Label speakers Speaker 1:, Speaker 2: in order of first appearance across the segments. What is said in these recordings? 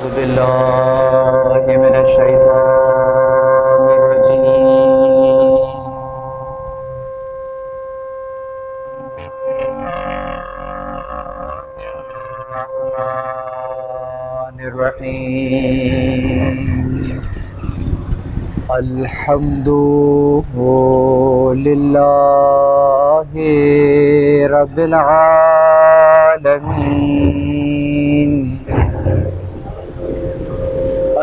Speaker 1: أعوذ بالله من الشيطان الرجيم. بسم الله الرحمن الرحيم. الحمد لله رب العالمين.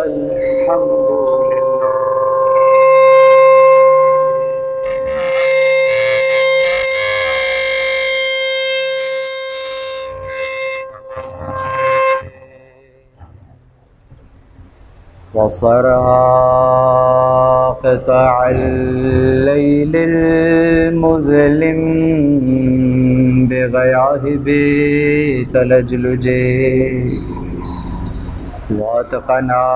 Speaker 1: الحمد وصرها قطع الليل المظلم بغياهب تلجلج واتقنا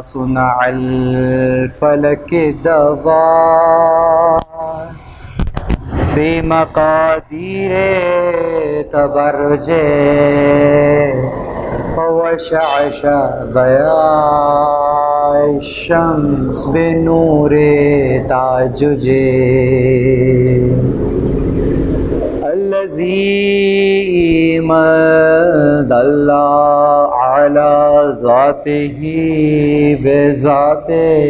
Speaker 1: صنع الفلك الدبار في مقادير تبرج وشعشع ضياء الشمس بنور تعجج الذي ما دل على ذاته بذاته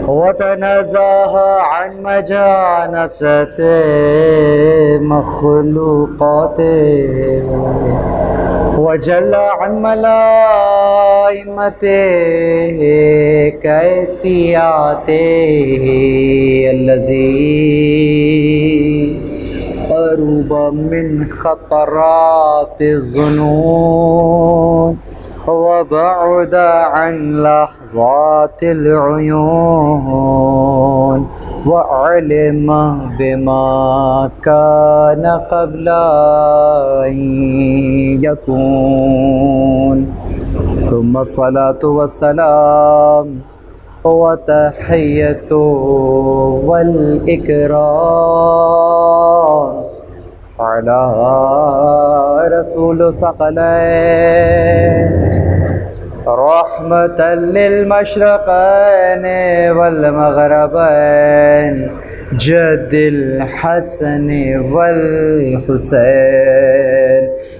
Speaker 1: وتنزه عن مجانسة مخلوقاته وجل عن ملائمته كيفياته الذي قرب من خطرات الظنون وبعد عن لحظات العيون وعلم بما كان قبل أن يكون ثم الصلاة والسلام وتحية والإكرام على رسول ثقلين رحمة للمشرقين والمغربين جد الحسن والحسين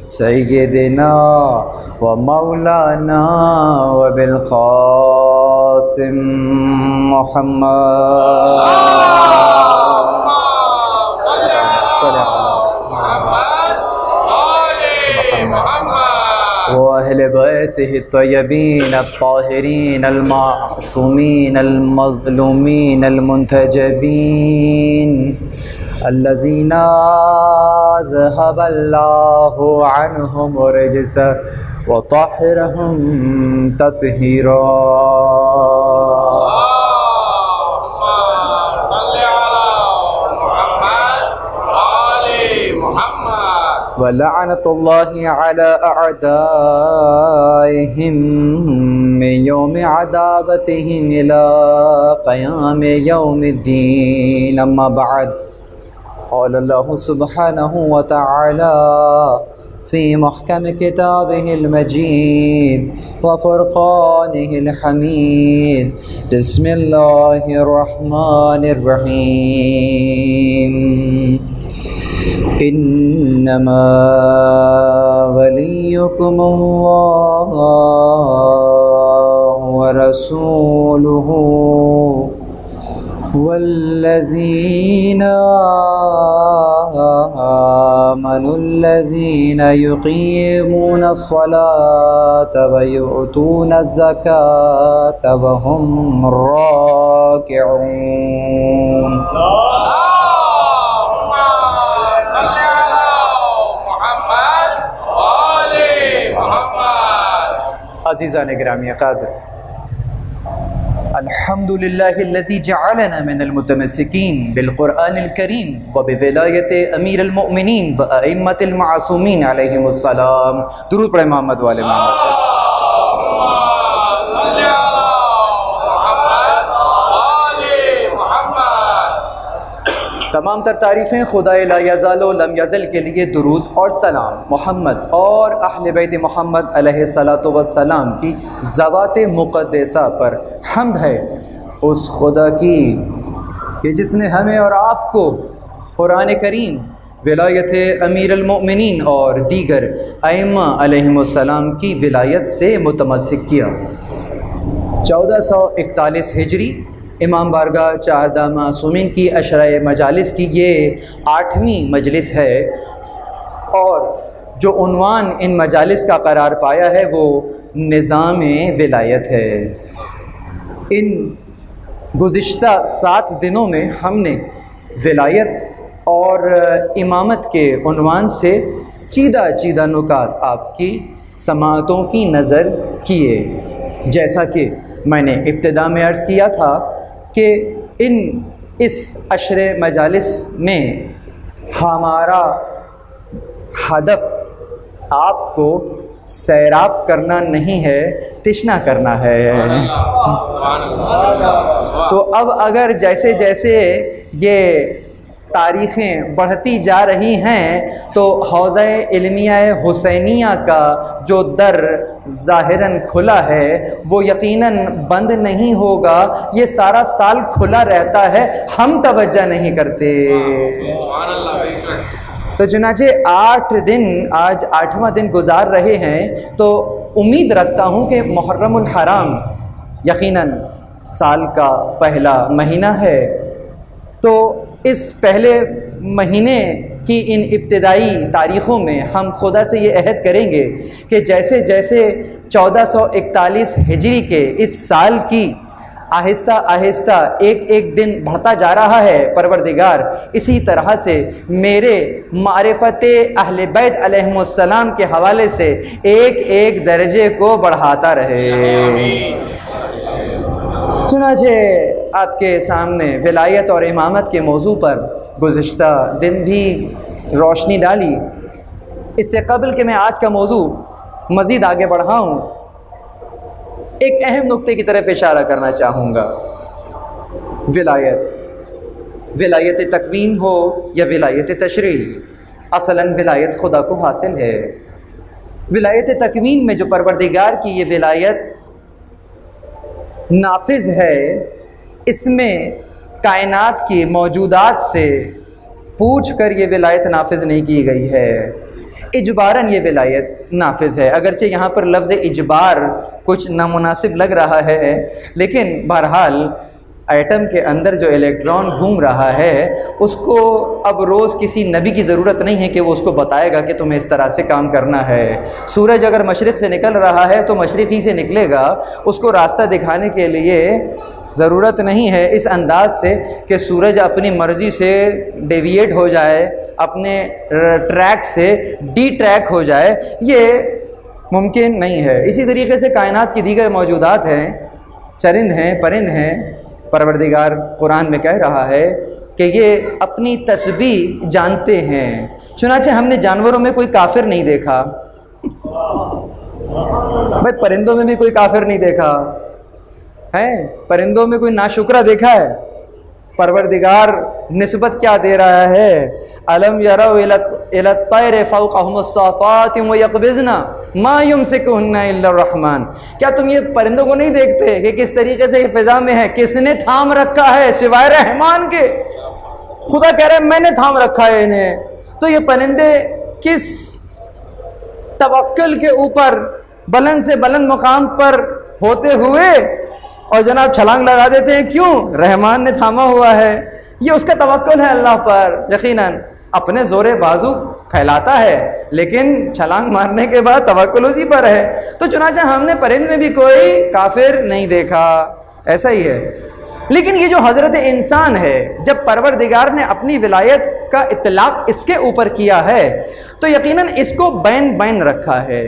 Speaker 1: سيدنا ومولانا وبالقاسم محمد وأهل بيته الطيبين الطاهرين المعصومين المظلومين المنتجبين الذين ذهب الله عنهم الرجس وطهرهم تطهيرا. ولعنة الله على أعدائهم من يوم عذابتهم إلى قيام يوم الدين. أما بعد، قال الله سبحانه وتعالى في محكم كتابه المجيد وفرقانه الحميد: بسم الله الرحمن الرحيم. إنما وليكم الله ورسوله والذين آمنوا الذين يقيمون الصلاة ويؤتون الزكاة وهم راكعون. عزیزان گرامی قدر، الحمد لله الذي جعلنا من المتمسكين بالقرآن الكريم وبولاية أمير المؤمنين وأئمة المعصومين عليهم السلام. درود پر محمد والے محمد. تمام تر تعریفیں خدا لا یزال و لم یزل کے لیے درود اور سلام محمد اور اہل بیت محمد علیہ الصلاۃ والسلام کی ذوات مقدسہ پر حمد ہے اس خدا کی کہ جس نے ہمیں اور آپ کو قرآن کریم، ولایت امیر المؤمنین اور دیگر ائمہ علیہم السلام کی ولایت سے متمسک کیا۔ 1441 ہجری امام بارگاہ چہاردہ معصومین کی عشرہ مجالس کی یہ 8ویں مجلس ہے، اور جو عنوان ان مجالس کا قرار پایا ہے وہ نظام ولایت ہے۔ ان گزشتہ 7 دنوں میں ہم نے ولایت اور امامت کے عنوان سے چیدہ نکات آپ کی سماعتوں کی نظر کیے۔ جیسا کہ میں نے ابتدا میں عرض کیا تھا کہ اس عشر مجالس میں ہمارا ہدف آپ کو سیراب کرنا نہیں ہے، تشنا کرنا ہے۔ تو اب اگر جیسے جیسے یہ تاریخیں بڑھتی جا رہی ہیں تو حوزہ علمیہ حسینیہ کا جو در ظاہراً کھلا ہے وہ یقیناً بند نہیں ہوگا، یہ سارا سال کھلا رہتا ہے، ہم توجہ نہیں کرتے۔ تو چنانچہ 8 دن، آج 8واں دن گزار رہے ہیں، تو امید رکھتا ہوں کہ محرم الحرام یقیناً سال کا پہلا مہینہ ہے، تو اس پہلے مہینے کی ان ابتدائی تاریخوں میں ہم خدا سے یہ عہد کریں گے کہ جیسے جیسے 1441 ہجری کے اس سال کی آہستہ آہستہ ایک دن بڑھتا جا رہا ہے، پروردگار اسی طرح سے میرے معرفت اہل بیت علیہم السلام کے حوالے سے ایک درجے کو بڑھاتا رہے۔ چنانچہ آپ کے سامنے ولایت اور امامت کے موضوع پر گزشتہ دن بھی روشنی ڈالی۔ اس سے قبل کہ میں آج کا موضوع مزید آگے بڑھاؤں، ایک اہم نقطے کی طرف اشارہ کرنا چاہوں گا۔ ولایت تکوین ہو یا ولایت تشریع، اصلاً ولایت خدا کو حاصل ہے۔ ولایت تکوین میں جو پروردگار کی یہ ولایت نافذ ہے، اس میں کائنات کی موجودات سے پوچھ کر یہ ولایت نافذ نہیں کی گئی ہے، اجباراً یہ ولایت نافذ ہے۔ اگرچہ یہاں پر لفظ اجبار کچھ نامناسب لگ رہا ہے، لیکن بہرحال ایٹم کے اندر جو الیکٹران گھوم رہا ہے اس کو اب روز کسی نبی کی ضرورت نہیں ہے کہ وہ اس کو بتائے گا کہ تمہیں اس طرح سے کام کرنا ہے۔ سورج اگر مشرق سے نکل رہا ہے تو مشرق ہی سے نکلے گا، اس کو راستہ دکھانے کے لیے ضرورت نہیں ہے اس انداز سے کہ سورج اپنی مرضی سے ڈیویٹ ہو جائے، اپنے ٹریک سے ڈی ٹریک ہو جائے، یہ ممکن نہیں ہے۔ اسی طریقے سے کائنات کی دیگر موجودات ہیں، چرند ہیں، پرند ہیں، پروردگار قرآن میں کہہ رہا ہے کہ یہ اپنی تسبیح جانتے ہیں۔ چنانچہ ہم نے جانوروں میں کوئی کافر نہیں دیکھا، بھائی پرندوں میں بھی کوئی کافر نہیں دیکھا ہے، پرندوں میں کوئی ناشکرہ دیکھا ہے؟ پروردگار نسبت کیا دے رہا ہے؟ الم یروا الی الطیر فوقهم الصافات ویقبضن ما یمسکہن الا الرحمن۔ کیا تم یہ پرندوں کو نہیں دیکھتے کہ کس طریقے سے یہ فضا میں ہے؟ کس نے تھام رکھا ہے سوائے رحمان کے؟ خدا کہہ رہا ہے میں نے تھام رکھا ہے انہیں۔ تو یہ پرندے کس توکل کے اوپر بلند سے بلند مقام پر ہوتے ہوئے اور جناب چھلانگ لگا دیتے ہیں، کیوں؟ رحمان نے تھاما ہوا ہے، یہ اس کا توکل ہے اللہ پر۔ یقیناً اپنے زور بازو پھیلاتا ہے لیکن چھلانگ مارنے کے بعد توکل اسی پر ہے۔ تو چنانچہ ہم نے پرند میں بھی کوئی کافر نہیں دیکھا، ایسا ہی ہے۔ لیکن یہ جو حضرت انسان ہے، جب پروردگار نے اپنی ولایت کا اطلاق اس کے اوپر کیا ہے تو یقیناً اس کو بین رکھا ہے،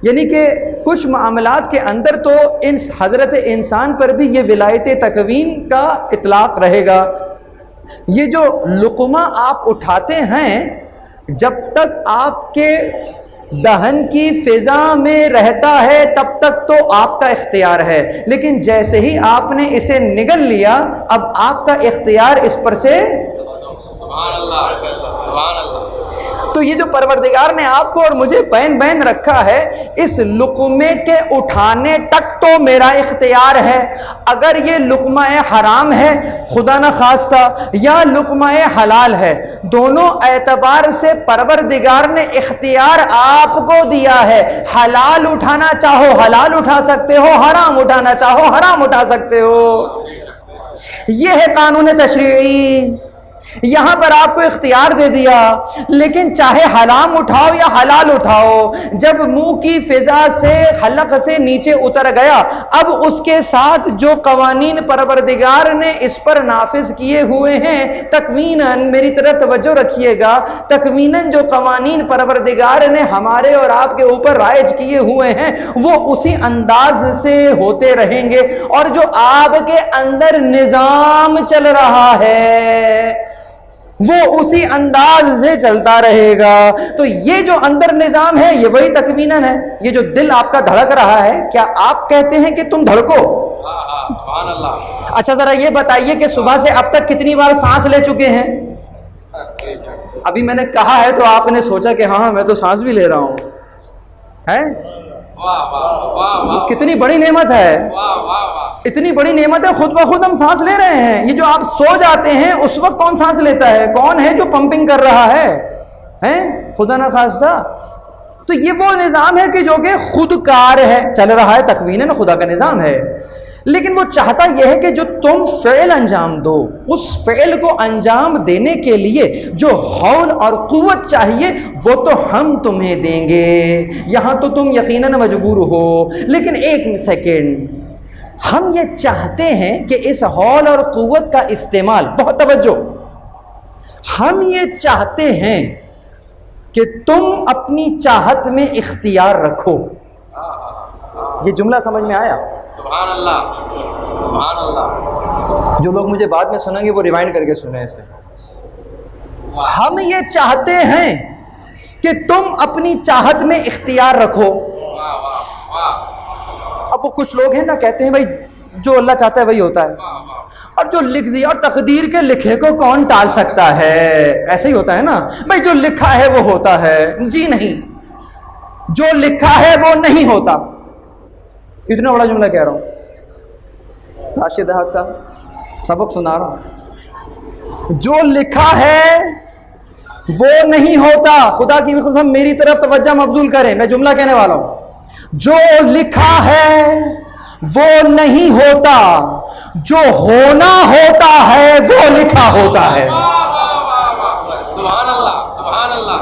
Speaker 1: یعنی کہ کچھ معاملات کے اندر تو اس حضرت انسان پر بھی یہ ولایت تکوین کا اطلاق رہے گا۔ یہ جو لقمہ آپ اٹھاتے ہیں جب تک آپ کے دہن کی فضا میں رہتا ہے تب تک تو آپ کا اختیار ہے، لیکن جیسے ہی آپ نے اسے نگل لیا اب آپ کا اختیار اس پر سے تو یہ جو پروردگار نے آپ کو اور مجھے بین رکھا ہے، اس لقمے کے اٹھانے تک تو میرا اختیار ہے۔ اگر یہ لقمہ حرام ہے خدا نہ خواستہ یا لقمہ حلال ہے، دونوں اعتبار سے پروردگار نے اختیار آپ کو دیا ہے۔ حلال اٹھانا چاہو حلال اٹھا سکتے ہو، حرام اٹھانا چاہو حرام اٹھا سکتے ہو۔ یہ ہے قانون تشریعی، یہاں پر آپ کو اختیار دے دیا، لیکن چاہے حرام اٹھاؤ یا حلال اٹھاؤ، جب منہ کی فضا سے حلق سے نیچے اتر گیا، اب اس کے ساتھ جو قوانین پروردگار نے اس پر نافذ کیے ہوئے ہیں، تکویناً میری طرف توجہ رکھیے گا، تکویناً جو قوانین پروردگار نے ہمارے اور آپ کے اوپر رائج کیے ہوئے ہیں وہ اسی انداز سے ہوتے رہیں گے، اور جو آپ کے اندر نظام چل رہا ہے وہ اسی انداز سے چلتا رہے گا۔ تو یہ جو اندر نظام ہے یہ وہی تکویناً ہے۔ یہ جو دل آپ کا دھڑک رہا ہے، کیا آپ کہتے ہیں کہ تم دھڑکو؟ اچھا ذرا یہ بتائیے کہ صبح سے اب تک کتنی بار سانس لے چکے ہیں؟ ابھی میں نے کہا ہے تو آپ نے سوچا کہ ہاں میں تو سانس بھی لے رہا ہوں، ہے؟ کتنی بڑی نعمت ہے، اتنی بڑی نعمت ہے، خود بخود ہم سانس لے رہے ہیں۔ یہ جو آپ سو جاتے ہیں اس وقت کون سانس لیتا ہے؟ کون ہے جو پمپنگ کر رہا ہے؟ خدا نہ خواستہ۔ تو یہ وہ نظام ہے کہ جو کہ خود کار ہے، چل رہا ہے، تکویناً خدا کا نظام ہے، لیکن وہ چاہتا یہ ہے کہ جو تم فعل انجام دو، اس فعل کو انجام دینے کے لیے جو حول اور قوت چاہیے وہ تو ہم تمہیں دیں گے، یہاں تو تم یقیناً مجبور ہو۔ لیکن ایک سیکنڈ، ہم یہ چاہتے ہیں کہ اس حول اور قوت کا استعمال، بہت توجہ، ہم یہ چاہتے ہیں کہ تم اپنی چاہت میں اختیار رکھو۔ یہ جملہ سمجھ میں آیا؟
Speaker 2: سبحان اللہ، سبحان اللہ۔
Speaker 1: جو لوگ مجھے بعد میں سنیں گے وہ ریوائنڈ کر کے سنیں اسے۔ ہم یہ چاہتے ہیں کہ تم اپنی چاہت میں اختیار رکھو۔ اب وہ کچھ لوگ ہیں نا کہتے ہیں بھائی جو اللہ چاہتا ہے وہی ہوتا ہے، اور جو لکھ دیا، اور تقدیر کے لکھے کو کون ٹال سکتا ہے، ایسا ہی ہوتا ہے نا بھائی، جو لکھا ہے وہ ہوتا ہے۔ جی نہیں، جو لکھا ہے وہ نہیں ہوتا۔ اتنا بڑا جملہ کہہ رہا ہوں، راشد احد صاحب سبق سنا رہا ہوں، جو لکھا ہے وہ نہیں ہوتا۔ خدا کی قسم میری طرف توجہ مبذول کریں، میں جملہ کہنے والا ہوں، جو لکھا ہے وہ نہیں ہوتا، جو ہونا ہوتا ہے وہ لکھا ہوتا ہے۔
Speaker 2: سبحان اللہ، سبحان اللہ۔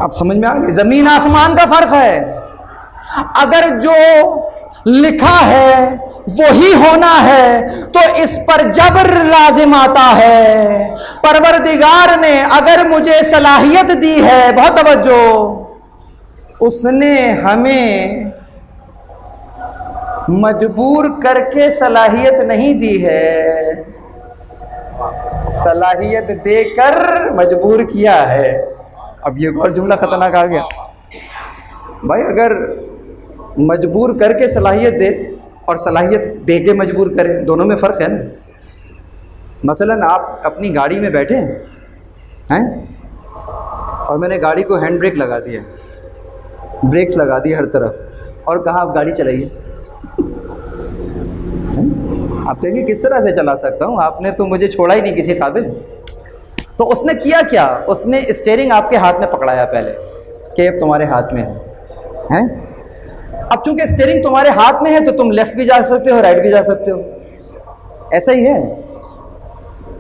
Speaker 1: اب سمجھ میں آ گئی؟ زمین آسمان کا فرق ہے۔ اگر جو لکھا ہے وہی ہونا ہے تو اس پر جبر لازم آتا ہے۔ پروردگار نے اگر مجھے صلاحیت دی ہے، بہت توجہ، اس نے ہمیں مجبور کر کے صلاحیت نہیں دی ہے، صلاحیت دے کر مجبور کیا ہے۔ اب یہ اور جملہ خطرناک آ گیا بھائی، اگر مجبور کر کے صلاحیت دے اور صلاحیت دے کے مجبور کرے، دونوں میں فرق ہے نا۔ مثلاً آپ اپنی گاڑی میں بیٹھے ہیں اور میں نے گاڑی کو ہینڈ بریک لگا دیا، بریکس لگا دی ہر طرف، اور کہا آپ گاڑی چلائیے، آپ کہیں گے کس طرح سے چلا سکتا ہوں، آپ نے تو مجھے چھوڑا ہی نہیں کسی قابل۔ تو اس نے کیا کیا؟ اس نے اسٹیئرنگ آپ کے ہاتھ میں پکڑایا پہلے کہ اب تمہارے ہاتھ میں ہے۔ اب چونکہ اسٹیئرنگ تمہارے ہاتھ میں ہے تو تم لیفٹ بھی جا سکتے ہو، رائٹ بھی جا سکتے ہو۔ ایسا ہی ہے،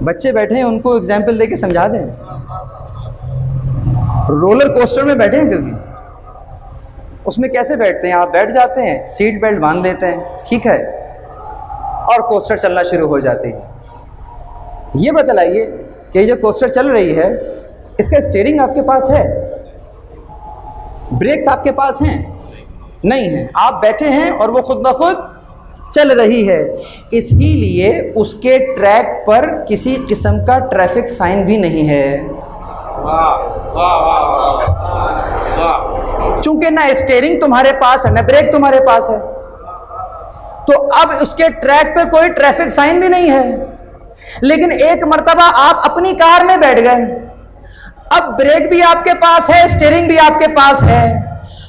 Speaker 1: بچے بیٹھے ہیں ان کو اگزامپل دے کے سمجھا دیں۔ رولر کوسٹر میں بیٹھے ہیں کبھی؟ اس میں کیسے بیٹھتے ہیں؟ آپ بیٹھ جاتے ہیں، سیٹ بیلٹ باندھ لیتے ہیں، ٹھیک ہے، اور کوسٹر چلنا شروع ہو جاتی ہے۔ یہ بتلائیے کہ جو کوسٹر چل رہی ہے اس کا اسٹیئرنگ آپ کے پاس ہے، بریکس آپ کے پاس ہیں؟ نہیں ہیں، آپ بیٹھے ہیں اور وہ خود بخود چل رہی ہے۔ اسی لیے اس کے ٹریک پر کسی قسم کا ٹریفک سائن بھی نہیں ہے، چونکہ نہ اسٹیئرنگ تمہارے پاس ہے نہ بریک تمہارے پاس ہے۔ تو اب اس کے ٹریک پہ کوئی ٹریفک سائن بھی نہیں ہے، لیکن ایک مرتبہ آپ اپنی کار میں بیٹھ گئے، اب بریک بھی آپ کے پاس ہے، اسٹیئرنگ بھی آپ کے پاس ہے،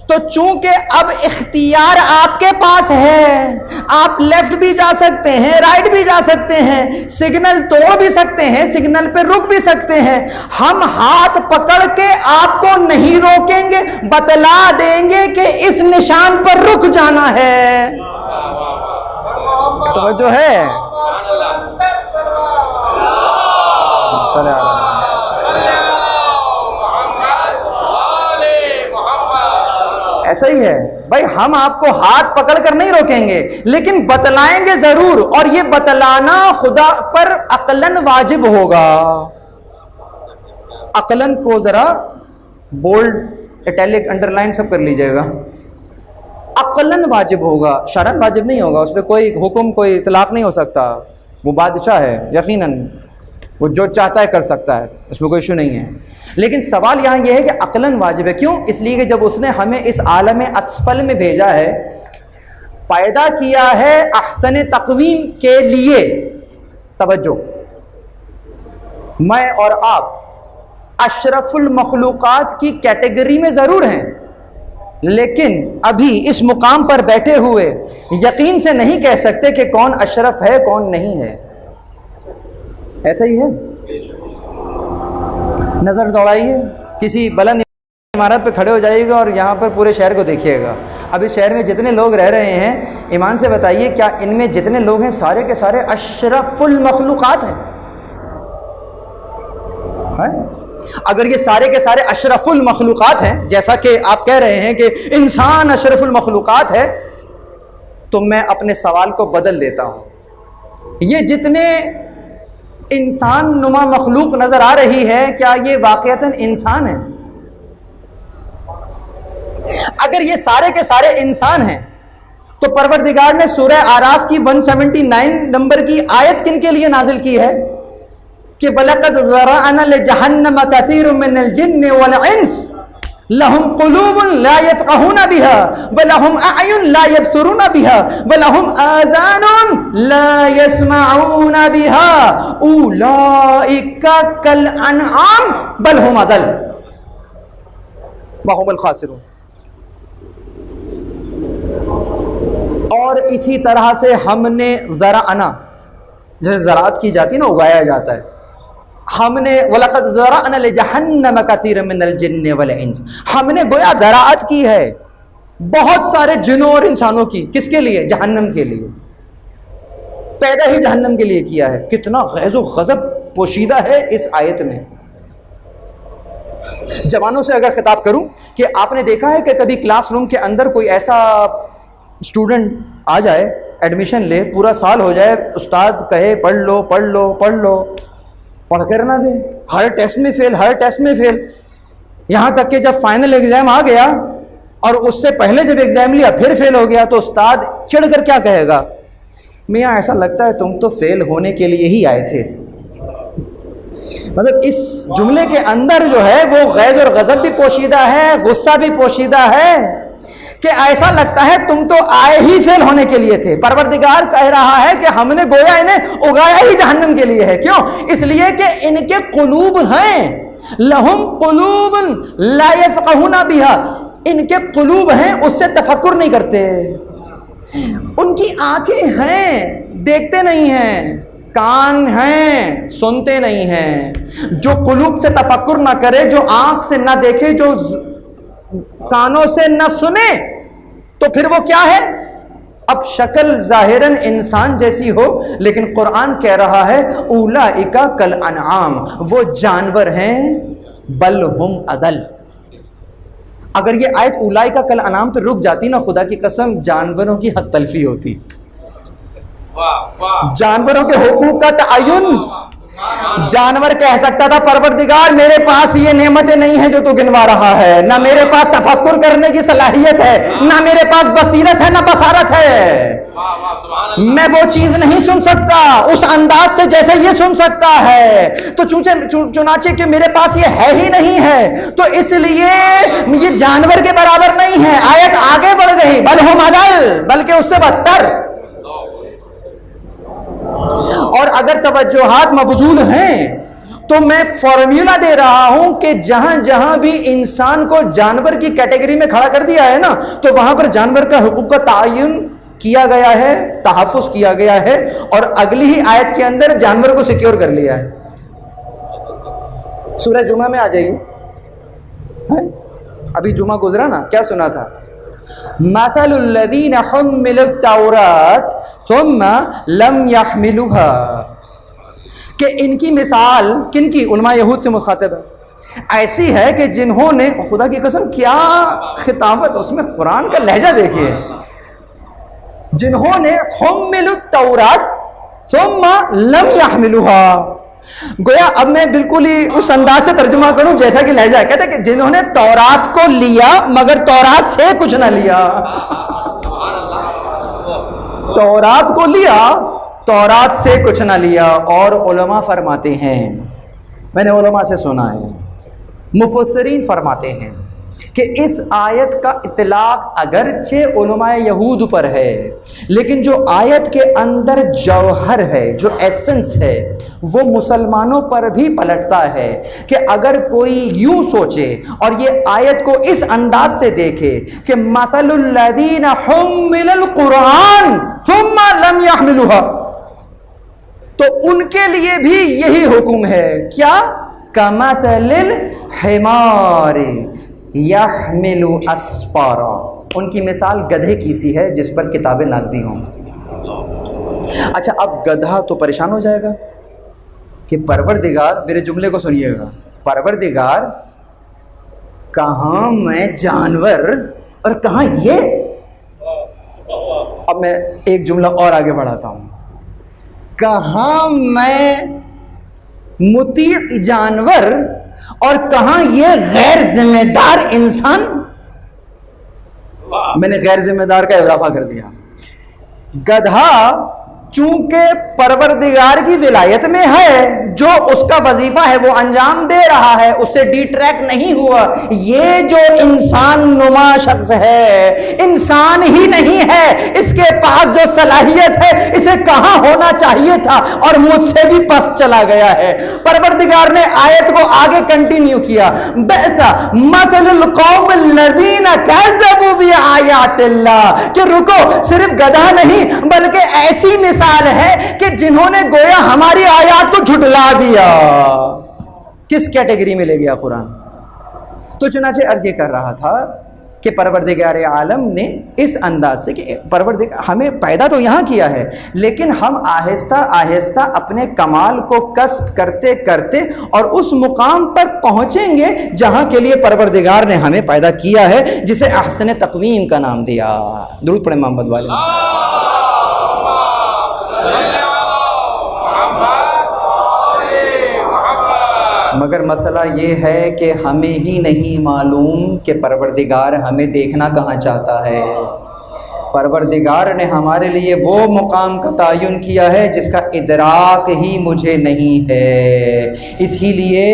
Speaker 1: تو چونکہ اب اختیار آپ کے پاس ہے، آپ لیفٹ بھی جا سکتے ہیں، رائٹ بھی جا سکتے ہیں، سگنل توڑ بھی سکتے ہیں، سگنل پہ رک بھی سکتے ہیں، ہم ہاتھ پکڑ کے آپ کو نہیں روکیں گے، بتلا دیں گے کہ اس نشان پر رک جانا ہے۔ توجہ ہے؟ ایسا ہی ہے بھائی، ہم آپ کو ہاتھ پکڑ کر نہیں روکیں گے، لیکن بتلائیں گے ضرور، اور یہ بتلانا خدا پر عقلاً واجب ہوگا۔ عقلاً کو ذرا بولڈ، اٹیلک، انڈر لائن سب کر لیجئے گا، عقلاً واجب ہوگا، شرعاً واجب نہیں ہوگا، اس پہ کوئی حکم، کوئی اطلاق نہیں ہو سکتا، وہ بادشاہ ہے، یقیناً وہ جو چاہتا ہے کر سکتا ہے، اس میں کوئی ایشو نہیں ہے، لیکن سوال یہاں یہ ہے کہ عقلاً واجب ہے۔ کیوں؟ اس لیے کہ جب اس نے ہمیں اس عالم اسفل میں بھیجا ہے، پیدا کیا ہے احسن تقویم کے لیے۔ توجہ، میں اور آپ اشرف المخلوقات کی کیٹیگری میں ضرور ہیں، لیکن ابھی اس مقام پر بیٹھے ہوئے یقین سے نہیں کہہ سکتے کہ کون اشرف ہے کون نہیں ہے۔ ایسا ہی ہے؟ نظر دوڑائیے، کسی بلند عمارت پہ کھڑے ہو جائیے گا اور یہاں پر پورے شہر کو دیکھیے گا، ابھی شہر میں جتنے لوگ رہ رہے ہیں، ایمان سے بتائیے کیا ان میں جتنے لوگ ہیں سارے کے سارے اشرف المخلوقات ہیں؟ اگر یہ سارے کے سارے اشرف المخلوقات ہیں، جیسا کہ آپ کہہ رہے ہیں کہ انسان اشرف المخلوقات ہے، تو میں اپنے سوال کو بدل دیتا ہوں، یہ جتنے انسان نما مخلوق نظر آ رہی ہے، کیا یہ واقعتاً انسان ہے؟ اگر یہ سارے کے سارے انسان ہیں تو پروردگار نے سورہ اعراف کی 179 نمبر کی آیت کن کے لیے نازل کی ہے کہ وَلَقَدْ ذَرَأْنَا لِجَهَنَّمَ كَثِيرٌ مِّنَ الْجِنِّ وَالْإِنسِ لَهُمْ قُلُوبٌ لَا يَفْقَهُونَ بِهَا وَلَهُمْ أَعْيُنٌ لَا يَبْصِرُونَ بِهَا وَلَهُمْ آذَانٌ لَا يَسْمَعُونَ بِهَا أُولَئِكَ كَالْأَنْعَامِ بَلْ هُمْ أَضَلُّ وَهُمُ الْخَاسِرُونَ۔ اور اسی طرح سے ہم نے ذرعنا، جیسے زراعت کی جاتی ہے نا، اگایا جاتا ہے، ہم نے وَلَقَدْ ذَرَأْنَا لِجَهَنَّمَ كَثِيرًا مِّنَ الْجِنِّ وَالْإِنسِ، ہم نے گویا زراعت کی ہے بہت سارے جنوں اور انسانوں کی، کس کے لیے؟ جہنم کے لیے، پیدا ہی جہنم کے لیے کیا ہے۔ کتنا غیظ و غضب پوشیدہ ہے اس آیت میں۔ جوانوں سے اگر خطاب کروں کہ آپ نے دیکھا ہے کہ کبھی کلاس روم کے اندر کوئی ایسا اسٹوڈنٹ آ جائے، ایڈمیشن لے، پورا سال ہو جائے، استاد کہے پڑھ لو پڑھ لو پڑھ لو، پڑھ کر نہ دے، ہر ٹیسٹ میں فیل، ہر ٹیسٹ میں فیل، یہاں تک کہ جب فائنل ایگزام آ گیا اور اس سے پہلے جب ایگزام لیا پھر فیل ہو گیا، تو استاد چڑھ کر کیا کہے گا؟ میاں ایسا لگتا ہے تم تو فیل ہونے کے لیے ہی آئے تھے۔ مطلب اس جملے کے اندر جو ہے وہ غیظ اور غضب بھی پوشیدہ ہے، غصہ بھی پوشیدہ ہے کہ ایسا لگتا ہے تم تو آئے ہی فیل ہونے کے لیے تھے۔ پروردگار کہہ رہا ہے کہ ہم نے گویا انہیں اگایا ہی جہنم کے لیے ہے۔ کیوں؟ اس لیے کہ ان کے قلوب ہیں، لہم قلوب لا یفقہون بہا، ان کے قلوب ہیں، اس سے تفکر نہیں کرتے، ان کی آنکھیں ہیں دیکھتے نہیں ہیں، کان ہیں سنتے نہیں ہیں۔ جو قلوب سے تفکر نہ کرے، جو آنکھ سے نہ دیکھے، جو کانوں سے نہ سنے، تو پھر وہ کیا ہے؟ اب شکل ظاہراً انسان جیسی ہو، لیکن قرآن کہہ رہا ہے اولئک کالانعام، وہ جانور ہیں، بل ہم اضل۔ اگر یہ آیت اولئک کالانعام پہ رک جاتی نا، خدا کی قسم جانوروں کی حق تلفی ہوتی، جانوروں کے حقوق کا تعین۔ جانور کہہ سکتا تھا پروردگار میرے پاس یہ نعمتیں نہیں ہیں جو تو گنوا رہا ہے، نہ میرے پاس تفکر کرنے کی صلاحیت ہے، نہ میرے پاس بصیرت ہے، نہ بصارت ہے، میں وہ چیز نہیں سن سکتا اس انداز سے جیسے یہ سن سکتا ہے، تو چنانچہ کہ میرے پاس یہ ہے ہی نہیں ہے، تو اس لیے یہ جانور کے برابر نہیں ہے۔ آیت آگے بڑھ گئی، بل ہم اضل، بلکہ اس سے بدتر۔ اور اگر توجہات مبذول ہیں تو میں فارمولا دے رہا ہوں کہ جہاں جہاں بھی انسان کو جانور کی کیٹیگری میں کھڑا کر دیا ہے نا تو وہاں پر جانور کا حقوق کا تعین کیا گیا ہے، تحفظ کیا گیا ہے، اور اگلی ہی آیت کے اندر جانور کو سیکیور کر لیا ہے۔ سورہ جمعہ میں آ جائیے، ابھی جمعہ گزرا نا، کیا سنا تھا؟ مثل الذین حملوا التوراۃ ثم لم یحملوها، کہ ان کی مثال کن کی؟ علماء یہود سے مخاطب ہے، ایسی ہے کہ جنہوں نے، خدا کی قسم کیا خطابت، اس میں قرآن کا لہجہ دیکھیے، جنہوں نے حملوا التوراۃ ثم لم یحملوها، گویا اب میں بالکل ہی اس انداز سے ترجمہ کروں جیسا کہ لہجہ ہے، کہتے ہیں کہ جنہوں نے تورات کو لیا مگر تورات سے کچھ نہ لیا۔ تورات کو لیا، تورات سے کچھ نہ لیا۔ اور علماء فرماتے ہیں، میں نے علماء سے سنا ہے، مفسرین فرماتے ہیں کہ اس آیت کا اطلاق اگرچہ علماء یہود پر ہے، لیکن جو آیت کے اندر جوہر ہے، جو ایسنس ہے، وہ مسلمانوں پر بھی پلٹتا ہے کہ اگر کوئی یوں سوچے اور یہ آیت کو اس انداز سے دیکھے کہ مثل الذین حملوا القرآن ثم لم یحملوها، تو ان کے لیے بھی یہی حکم ہے، کیا؟ کمثل الحمار یحمل اسفارا، ان کی مثال گدھے کی سی ہے جس پر کتابیں لادی ہوں۔ اچھا، اب گدھا تو پریشان ہو جائے گا کہ پروردگار، میرے جملے کو سنیے گا، پروردگار کہاں میں جانور اور کہاں یہ؟ اب میں ایک جملہ اور آگے بڑھاتا ہوں، کہاں میں مطیع جانور اور کہاں یہ غیر ذمہ دار انسان؟ میں نے غیر ذمہ دار کا اضافہ کر دیا۔ گدھا چونکہ پروردگار کی ولایت میں ہے، جو اس کا وظیفہ ہے وہ انجام دے رہا ہے، اس سے ڈی ٹریک نہیں ہوا۔ یہ جو انسان نما شخص ہے، انسان ہی نہیں ہے، اس کے پاس جو صلاحیت ہے اسے کہاں ہونا چاہیے تھا اور مجھ سے بھی پس چلا گیا ہے۔ پروردگار نے آیت کو آگے کنٹینیو کیا، بئس مثل القوم الذین کذبوا بآیات اللہ، کہ رکو، صرف گدھا نہیں بلکہ ایسی مثال ہے کہ جنہوں نے گویا ہماری آیات کو جھٹلا دیا۔ کس کیٹیگری میں لے گیا قرآن؟ تو چنانچہ عرض یہ کر رہا تھا کہ پروردگار عالم نے اس انداز سے کہ پروردگار ہمیں پیدا تو یہاں کیا ہے، لیکن ہم آہستہ آہستہ اپنے کمال کو کسب کرتے کرتے اور اس مقام پر پہنچیں گے جہاں کے لیے پروردگار نے ہمیں پیدا کیا ہے، جسے احسن تقویم کا نام دیا۔ درود پڑھیں محمد والے۔ مگر مسئلہ یہ ہے کہ ہمیں ہی نہیں معلوم کہ پروردگار ہمیں دیکھنا کہاں چاہتا ہے۔ پروردگار نے ہمارے لیے وہ مقام کا تعین کیا ہے جس کا ادراک ہی مجھے نہیں ہے۔ اسی لیے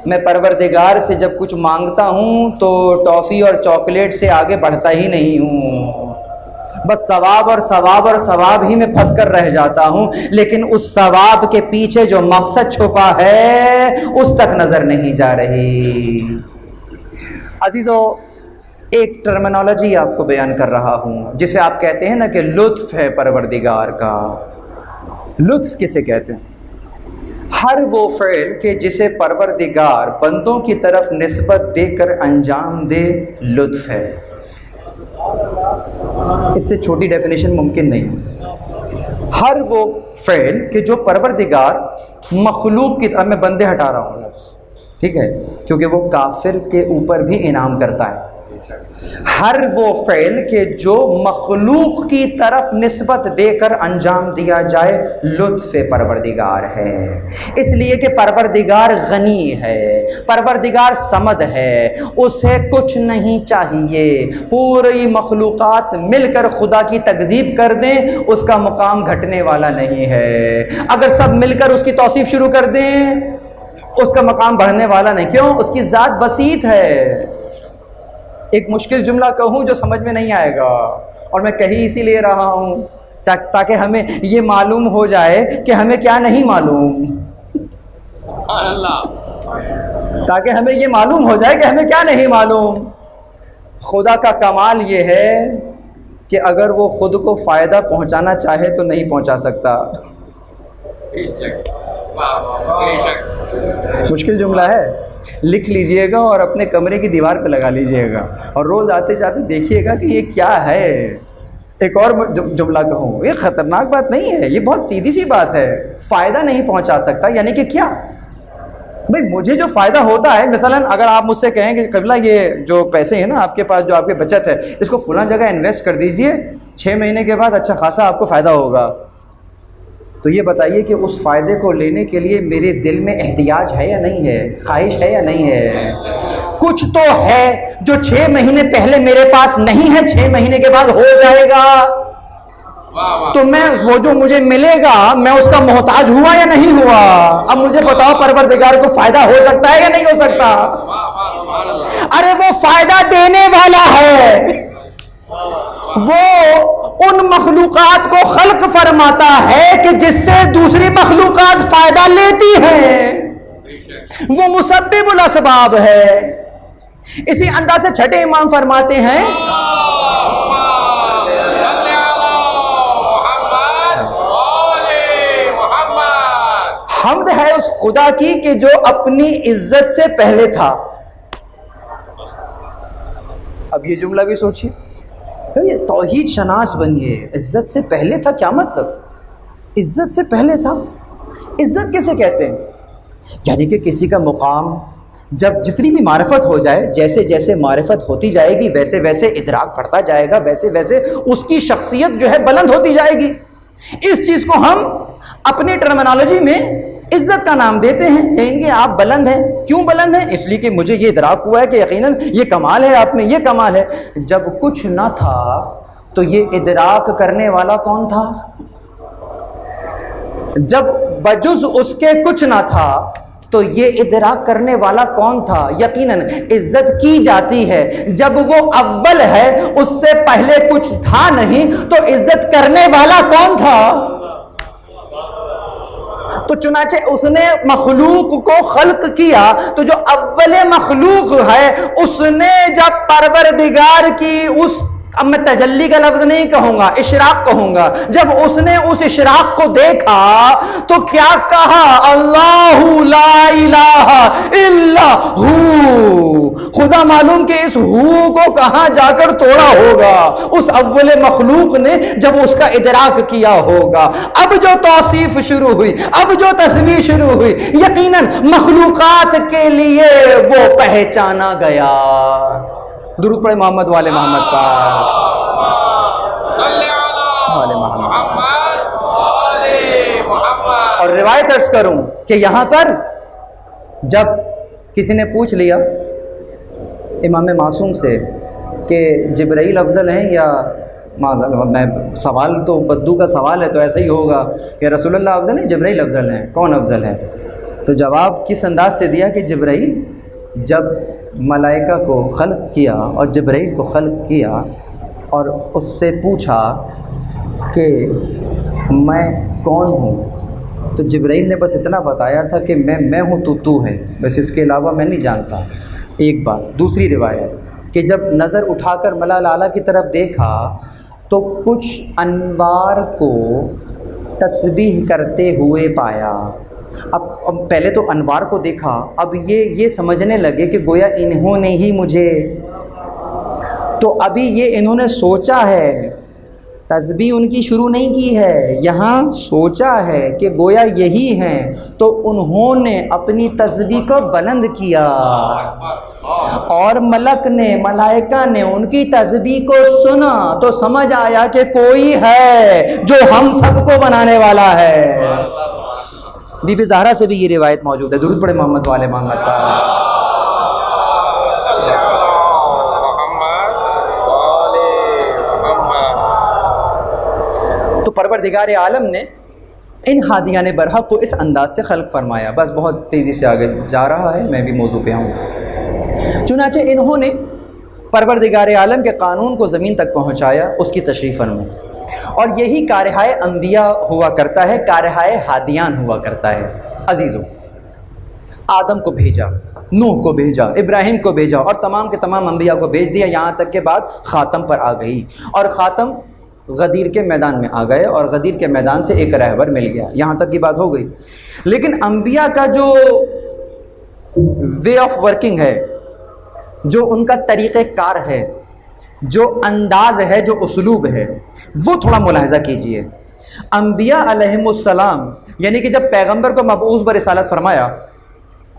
Speaker 1: میں پروردگار سے جب کچھ مانگتا ہوں تو ٹافی اور چاکلیٹ سے آگے بڑھتا ہی نہیں ہوں، بس ثواب اور ثواب اور ثواب ہی میں پھنس کر رہ جاتا ہوں، لیکن اس ثواب کے پیچھے جو مقصد چھپا ہے اس تک نظر نہیں جا رہی۔ عزیزو، ایک ٹرمینالوجی آپ کو بیان کر رہا ہوں جسے آپ کہتے ہیں نا کہ لطف ہے پروردگار کا۔ لطف کسے کہتے ہیں؟ ہر وہ فعل کہ جسے پروردگار بندوں کی طرف نسبت دے کر انجام دے، لطف ہے۔ اس سے چھوٹی ڈیفینیشن ممکن نہیں۔ ہر وہ فعل کہ جو پروردگار مخلوق کی طرف، میں بندے ہٹا رہا ہوں لفظ، ٹھیک ہے، کیونکہ وہ کافر کے اوپر بھی انعام کرتا ہے۔ ہر وہ فعل کہ جو مخلوق کی طرف نسبت دے کر انجام دیا جائے، لطف پروردگار ہے۔ اس لیے کہ پروردگار غنی ہے، پروردگار صمد ہے، اسے کچھ نہیں چاہیے، پوری مخلوقات مل کر خدا کی تکذیب کر دیں اس کا مقام گھٹنے والا نہیں ہے، اگر سب مل کر اس کی توصیف شروع کر دیں اس کا مقام بڑھنے والا نہیں۔ کیوں؟ اس کی ذات بسیط ہے۔ ایک مشکل جملہ کہوں جو سمجھ میں نہیں آئے گا، اور میں کہی اسی لیے رہا ہوں تاکہ ہمیں یہ معلوم ہو جائے کہ ہمیں کیا نہیں معلوم،
Speaker 2: سبحان اللہ،
Speaker 1: تاکہ ہمیں یہ معلوم ہو جائے کہ ہمیں کیا نہیں معلوم۔ خدا کا کمال یہ ہے کہ اگر وہ خود کو فائدہ پہنچانا چاہے تو نہیں پہنچا سکتا۔
Speaker 2: بے شک، واہ واہ، بے شک،
Speaker 1: مشکل جملہ ہے، لکھ لیجئے گا اور اپنے کمرے کی دیوار پہ لگا لیجئے گا، اور روز آتے جاتے دیکھیے گا کہ یہ کیا ہے۔ ایک اور جملہ کہوں، یہ خطرناک بات نہیں ہے، یہ بہت سیدھی سی بات ہے۔ فائدہ نہیں پہنچا سکتا یعنی کہ کیا؟ بھئی مجھے جو فائدہ ہوتا ہے، مثلاً اگر آپ مجھ سے کہیں کہ قبلہ یہ جو پیسے ہیں نا آپ کے پاس، جو آپ کی بچت ہے، اس کو فلاں جگہ انویسٹ کر دیجئے، 6 مہینے کے بعد اچھا خاصا آپ کو فائدہ ہوگا، تو یہ بتائیے کہ اس فائدے کو لینے کے لیے میرے دل میں احتیاج ہے یا نہیں ہے، خواہش ہے یا نہیں ہے؟ کچھ تو ہے جو 6 مہینے پہلے میرے پاس نہیں ہے، 6 مہینے کے بعد ہو جائے گا، تو میں وہ جو مجھے ملے گا میں اس کا محتاج ہوا یا نہیں ہوا؟ اب مجھے بتاؤ پروردگار کو فائدہ ہو سکتا ہے یا نہیں ہو سکتا؟ ارے وہ فائدہ دینے والا ہے، وہ ان مخلوقات کو خلق فرماتا ہے کہ جس سے دوسری مخلوقات فائدہ لیتی ہیں، وہ مسبب الاسباب ہے۔ اسی انداز سے چھٹے امام فرماتے ہیں حمد ہے اس خدا کی کہ جو اپنی عزت سے پہلے تھا۔ اب یہ جملہ بھی سوچیے، توحید شناس بنیے، عزت سے پہلے تھا کیا مطلب؟ عزت سے پہلے تھا، عزت کیسے کہتے ہیں؟ یعنی کہ کسی کا مقام جب جتنی بھی معرفت ہو جائے، جیسے جیسے معرفت ہوتی جائے گی ویسے ویسے ادراک بڑھتا جائے گا، ویسے ویسے اس کی شخصیت جو ہے بلند ہوتی جائے گی۔ اس چیز کو ہم اپنی ٹرمنالوجی میں عزت کا نام دیتے ہیں، یعنی کہ آپ بلند ہیں۔ کیوں بلند ہیں؟ اس لیے کہ مجھے یہ ادراک ہوا ہے کہ یقیناً یہ کمال ہے آپ میں، یہ کمال ہے۔ جب کچھ نہ تھا تو یہ ادراک کرنے والا کون تھا؟ جب بجز اس کے کچھ نہ تھا تو یہ ادراک کرنے والا کون تھا؟ یقیناً عزت کی جاتی ہے جب وہ اول ہے، اس سے پہلے کچھ تھا نہیں، تو عزت کرنے والا کون تھا؟ تو چنانچہ اس نے مخلوق کو خلق کیا، تو جو اول مخلوق ہے اس نے جب پروردگار کی اس، اب میں تجلی کا لفظ نہیں کہوں گا، اشراق کہوں گا، جب اس نے اس اشراق کو دیکھا تو کیا کہا؟ اللہ لا الہ الا ہو۔ خدا معلوم کہ اس ہو کو کہاں جا کر توڑا ہوگا، اس اول مخلوق نے جب اس کا ادراک کیا ہوگا۔ اب جو توصیف شروع ہوئی، اب جو تسبیح شروع ہوئی، یقیناً مخلوقات کے لیے وہ پہچانا گیا۔ درود پڑھے محمد والے محمد پر، والے محمد۔ اور روایت عرض کروں کہ یہاں پر جب کسی نے پوچھ لیا امام معصوم سے کہ جبرائیل افضل ہیں یا میں، سوال تو بدو کا سوال ہے تو ایسا ہی ہوگا کہ رسول اللہ افضل ہیں جبرائیل افضل ہیں، کون افضل ہے؟ تو جواب کس انداز سے دیا کہ جبرائیل جب ملائکہ کو خلق کیا اور جبرائیل کو خلق کیا اور اس سے پوچھا کہ میں کون ہوں، تو جبرائیل نے بس اتنا بتایا تھا کہ میں ہوں تو ہے، بس اس کے علاوہ میں نہیں جانتا۔ ایک بات۔ دوسری روایت کہ جب نظر اٹھا کر ملائکہ اعلیٰ کی طرف دیکھا تو کچھ انوار کو تسبیح کرتے ہوئے پایا۔ اب پہلے تو انوار کو دیکھا، اب یہ سمجھنے لگے کہ گویا انہوں نے ہی مجھے، تو ابھی یہ انہوں نے سوچا ہے، تسبیح ان کی شروع نہیں کی ہے، یہاں سوچا ہے کہ گویا یہی ہیں، تو انہوں نے اپنی تسبیح کو بلند کیا، اور ملک نے، ملائکہ نے ان کی تسبیح کو سنا تو سمجھ آیا کہ کوئی ہے جو ہم سب کو بنانے والا ہے۔ بی بی زہرا سے بھی یہ روایت موجود ہے۔ درود پڑھے محمد والے محمد پر۔ تو پروردگار عالم نے ان ہادیان برحق کو اس انداز سے خلق فرمایا۔ بس بہت تیزی سے آگے جا رہا ہے، میں بھی موضوع پہ ہوں۔ چنانچہ انہوں نے پروردگار عالم کے قانون کو زمین تک پہنچایا، اس کی تشریح فرمائی۔ اور یہی کارہائے انبیاء ہوا کرتا ہے، کارہائے ہادیان ہوا کرتا ہے۔ عزیزو، آدم کو بھیجا، نوح کو بھیجا، ابراہیم کو بھیجا، اور تمام کے تمام انبیاء کو بھیج دیا، یہاں تک کہ بات خاتم پر آ گئی، اور خاتم غدیر کے میدان میں آ گئے، اور غدیر کے میدان سے ایک رہبر مل گیا، یہاں تک کی بات ہو گئی۔ لیکن انبیاء کا جو وے آف ورکنگ ہے، جو ان کا طریقہ کار ہے، جو انداز ہے، جو اسلوب ہے، وہ تھوڑا ملاحظہ کیجئے۔ انبیاء علیہم السلام، یعنی کہ جب پیغمبر کو مبعوث برسالت فرمایا،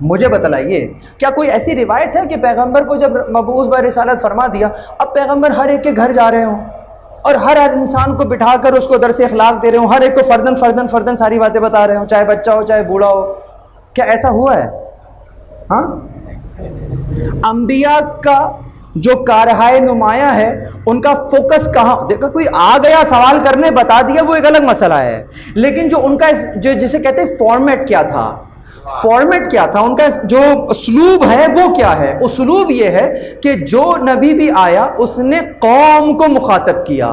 Speaker 1: مجھے بتلائیے کیا کوئی ایسی روایت ہے کہ پیغمبر کو جب مبعوث برسالت فرما دیا، اب پیغمبر ہر ایک کے گھر جا رہے ہوں اور ہر انسان کو بٹھا کر اس کو درس اخلاق دے رہے ہوں، ہر ایک کو فردن ساری باتیں بتا رہے ہوں، چاہے بچہ ہو چاہے بوڑھا ہو؟ کیا ایسا ہوا ہے؟ ہاں، انبیاء کا جو کارہائے نمایاں ہے، ان کا فوکس کہاں؟ دیکھو، کوئی آ گیا سوال کرنے بتا دیا، وہ ایک الگ مسئلہ ہے، لیکن جو ان کا جو جسے کہتے ہیں فارمیٹ کیا تھا، ان کا جو اسلوب ہے وہ کیا ہے؟ اسلوب یہ ہے کہ جو نبی بھی آیا اس نے قوم کو مخاطب کیا،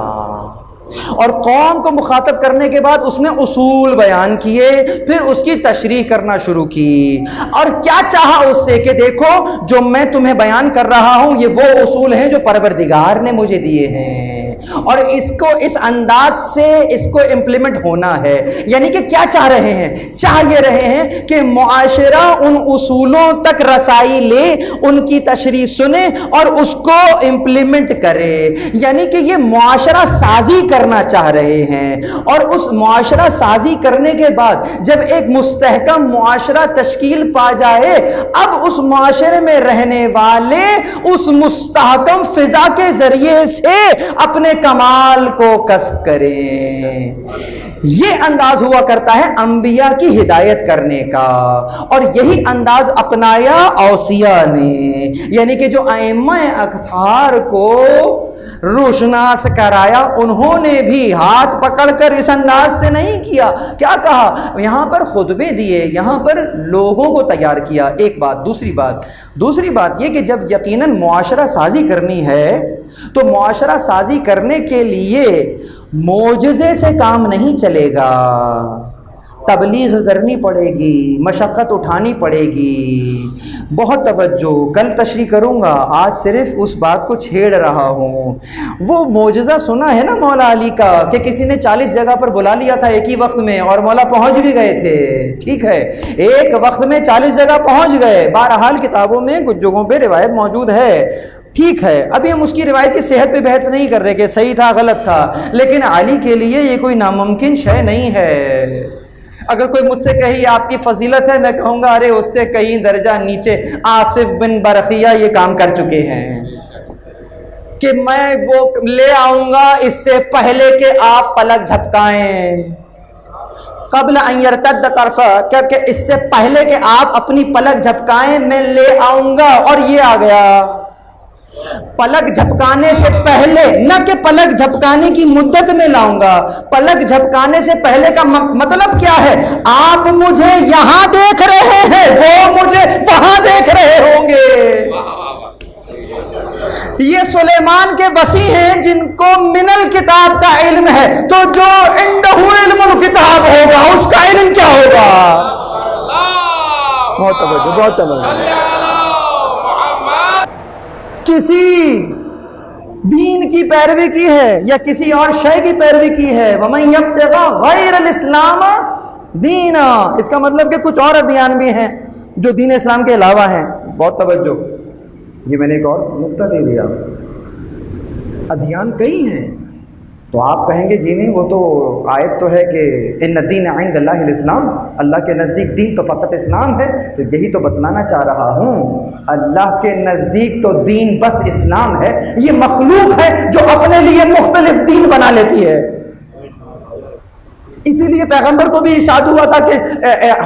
Speaker 1: اور قوم کو مخاطب کرنے کے بعد اس نے اصول بیان کیے، پھر اس کی تشریح کرنا شروع کی، اور کیا چاہا اس سے کہ دیکھو جو میں تمہیں بیان کر رہا ہوں یہ وہ اصول ہیں جو پروردگار نے مجھے دیے ہیں، اور اس کو اس انداز سے اس کو امپلیمنٹ ہونا ہے۔ یعنی کہ کیا چاہ رہے ہیں؟ چاہ یہ رہے ہیں کہ معاشرہ ان اصولوں تک رسائی لے، ان کی تشریح سنے اور اس کو امپلیمنٹ کرے، یعنی کہ یہ معاشرہ سازی کرنا چاہ رہے ہیں، اور اس معاشرہ سازی کرنے کے بعد جب ایک مستحکم معاشرہ تشکیل پا جائے، اب اس معاشرے میں رہنے والے اس مستحکم فضا کے ذریعے سے اپنے کمال کو کسب کریں۔ یہ انداز ہوا کرتا ہے انبیاء کی ہدایت کرنے کا، اور یہی انداز اپنایا اوصیاء نے، یعنی کہ جو ائمہ اکثار کو روشناس کرایا، انہوں نے بھی ہاتھ پکڑ کر اس انداز سے نہیں کیا۔ کیا کہا؟ یہاں پر خطبے دیے، یہاں پر لوگوں کو تیار کیا، ایک بات۔ دوسری بات یہ کہ جب یقیناً معاشرہ سازی کرنی ہے تو معاشرہ سازی کرنے کے لیے معجزے سے کام نہیں چلے گا، تبلیغ کرنی پڑے گی، مشقت اٹھانی پڑے گی۔ بہت توجہ، کل تشریح کروں گا، آج صرف اس بات کو چھیڑ رہا ہوں۔ وہ معجزہ سنا ہے نا مولا علی کا کہ کسی نے 40 جگہ پر بلا لیا تھا ایک ہی وقت میں، اور مولا پہنچ بھی گئے تھے، ٹھیک ہے، ایک وقت میں 40 جگہ پہنچ گئے۔ بہرحال کتابوں میں کچھ جگہوں پہ روایت موجود ہے، ٹھیک ہے، ابھی ہم اس کی روایت کی صحت پہ بحث نہیں کر رہے کہ صحیح تھا غلط تھا، لیکن علی کے لیے یہ کوئی ناممکن شے نہیں ہے۔ اگر کوئی مجھ سے کہی آپ کی فضیلت ہے، میں کہوں گا ارے اس سے کئی درجہ نیچے آصف بن برقیہ یہ کام کر چکے ہیں کہ میں وہ لے آؤں گا اس سے پہلے کہ آپ پلک جھپکائیں، قبل ان یرتد طرفہ، کہ اس سے پہلے کہ آپ اپنی پلک جھپکائیں میں لے آؤں گا، اور یہ آ گیا۔ پلک جھپکانے سے پہلے، نہ کہ پلک جھپکانے کی مدت میں لاؤں گا، پلک جھپکانے سے پہلے کا مطلب کیا ہے؟ آپ مجھے یہاں دیکھ رہے ہیں، وہ مجھے وہاں دیکھ رہے ہوں گے۔ یہ سلیمان کے وسیع ہیں جن کو من الکتاب کا علم ہے، تو جو عنده علم الکتاب ہوگا اس کا علم کیا ہوگا؟ بہت توجہ۔ کسی دین کی پیروی کی ہے یا کسی اور شے کی پیروی کی ہے، وَمَن يَبْتَغِ غَيْرَ الْإِسْلَامَ دِينًا، اس کا مطلب کہ کچھ اور ادیان بھی ہیں جو دین اسلام کے علاوہ ہیں۔ بہت توجہ، یہ میں نے ایک اور نقطہ دے دیا، ادیان کئی ہیں، تو آپ کہیں گے جی نہیں، وہ تو آیت تو ہے کہ ان الدین عند اللہ الاسلام، اللہ کے نزدیک دین تو فقط اسلام ہے، تو یہی تو بتلانا چاہ رہا ہوں، اللہ کے نزدیک تو دین بس اسلام ہے، یہ مخلوق ہے جو اپنے لیے مختلف دین بنا لیتی ہے۔ اسی لیے پیغمبر کو بھی ارشاد ہوا تھا کہ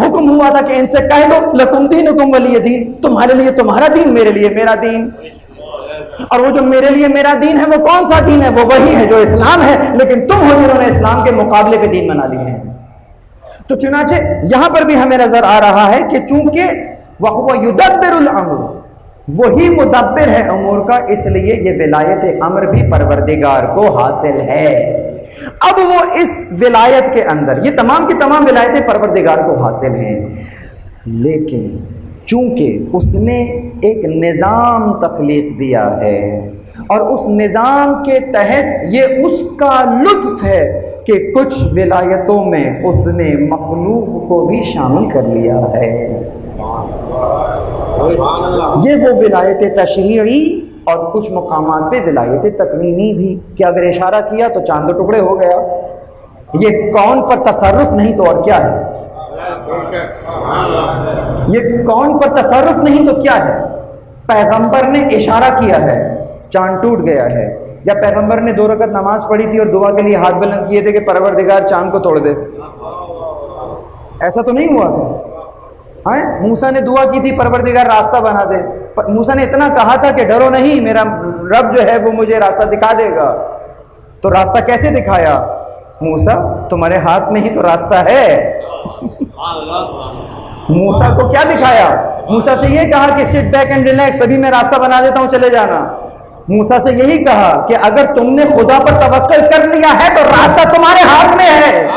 Speaker 1: حکم ہوا تھا کہ ان سے کہہ دو لکم دینکم ولی دین، تمہارے لیے تمہارا دین، میرے لیے میرا دین۔ اور وہ جو میرے لیے میرا دین ہے وہ کون سا دین ہے؟ وہ وہی ہے جو اسلام ہے، لیکن تم ہو جنہوں نے اسلام کے مقابلے پہ دین بنا لیے ہیں۔ تو چنانچہ یہاں پر بھی ہمیں نظر آ رہا ہے کہ چونکہ وَهُوَ يُدَبِّرُ الْأَمْرُ، وہی مدبر ہے امور کا، اس لیے یہ ولایت امر بھی پروردگار کو حاصل ہے۔ اب وہ اس ولایت کے اندر، یہ تمام کی تمام ولایتیں پروردگار کو حاصل ہیں، لیکن چونکہ اس نے ایک نظام تخلیق دیا ہے اور اس نظام کے تحت یہ اس کا لطف ہے کہ کچھ ولایتوں میں اس نے مخلوق کو بھی شامل کر لیا ہے۔ یہ وہ ولایت تشریعی اور کچھ مقامات پہ ولایت تکوینی بھی، کہ اگر اشارہ کیا تو چاند و ٹکڑے ہو گیا، یہ کون پر تصرف نہیں تو اور کیا ہے؟ یہ کون پر تصرف نہیں تو کیا ہے؟ پیغمبر نے اشارہ کیا ہے، چاند ٹوٹ گیا ہے، یا پیغمبر نے 2 رکعت نماز پڑھی تھی اور دعا کے لیے ہاتھ بلند کیے تھے کہ پروردگار چاند کو توڑ دے، ایسا تو نہیں ہوا تھا۔ موسیٰ نے دعا کی تھی پروردگار راستہ بنا دے، موسیٰ نے اتنا کہا تھا کہ ڈرو نہیں، میرا رب جو ہے وہ مجھے راستہ دکھا دے گا، تو راستہ کیسے دکھایا؟ موسیٰ تمہارے ہاتھ میں ہی تو راستہ ہے۔ موسیٰ کو کیا دکھایا؟ موسیٰ سے یہ کہا کہ سٹ بیک اینڈ ریلیکس، ابھی میں راستہ بنا دیتا ہوں، چلے جانا۔ موسیٰ سے یہی کہا کہ اگر تم نے خدا پر توکل کر لیا ہے تو راستہ تمہارے ہاتھ میں ہے۔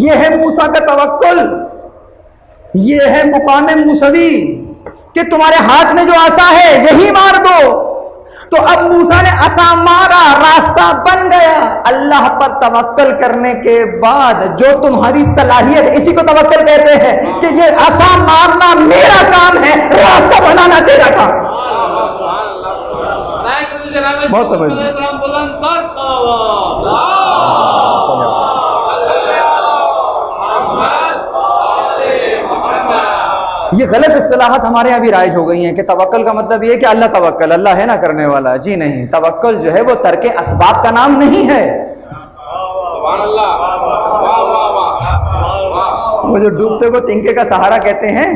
Speaker 1: یہ ہے موسیٰ کا توکل، یہ ہے مقام موسوی کہ تمہارے ہاتھ میں جو عصا ہے یہی مار دو۔ تو اب موسیٰ نے عصا مارا، راستہ بن گیا۔ اللہ پر توکل کرنے کے بعد جو تمہاری صلاحیت، اسی کو توکل کہتے ہیں کہ یہ عصا مارنا میرا کام ہے، راستہ بنانا تیرا کام۔ بہت یہ غلط اصطلاحات ہمارے یہاں بھی رائج ہو گئی ہیں کہ توکل کا مطلب یہ ہے کہ اللہ توکل، اللہ ہے نا کرنے والا۔ جی نہیں، توکل جو ہے وہ ترک اسباب کا نام نہیں ہے۔ وہ جو ڈوبتے کو تنکے کا سہارا کہتے ہیں،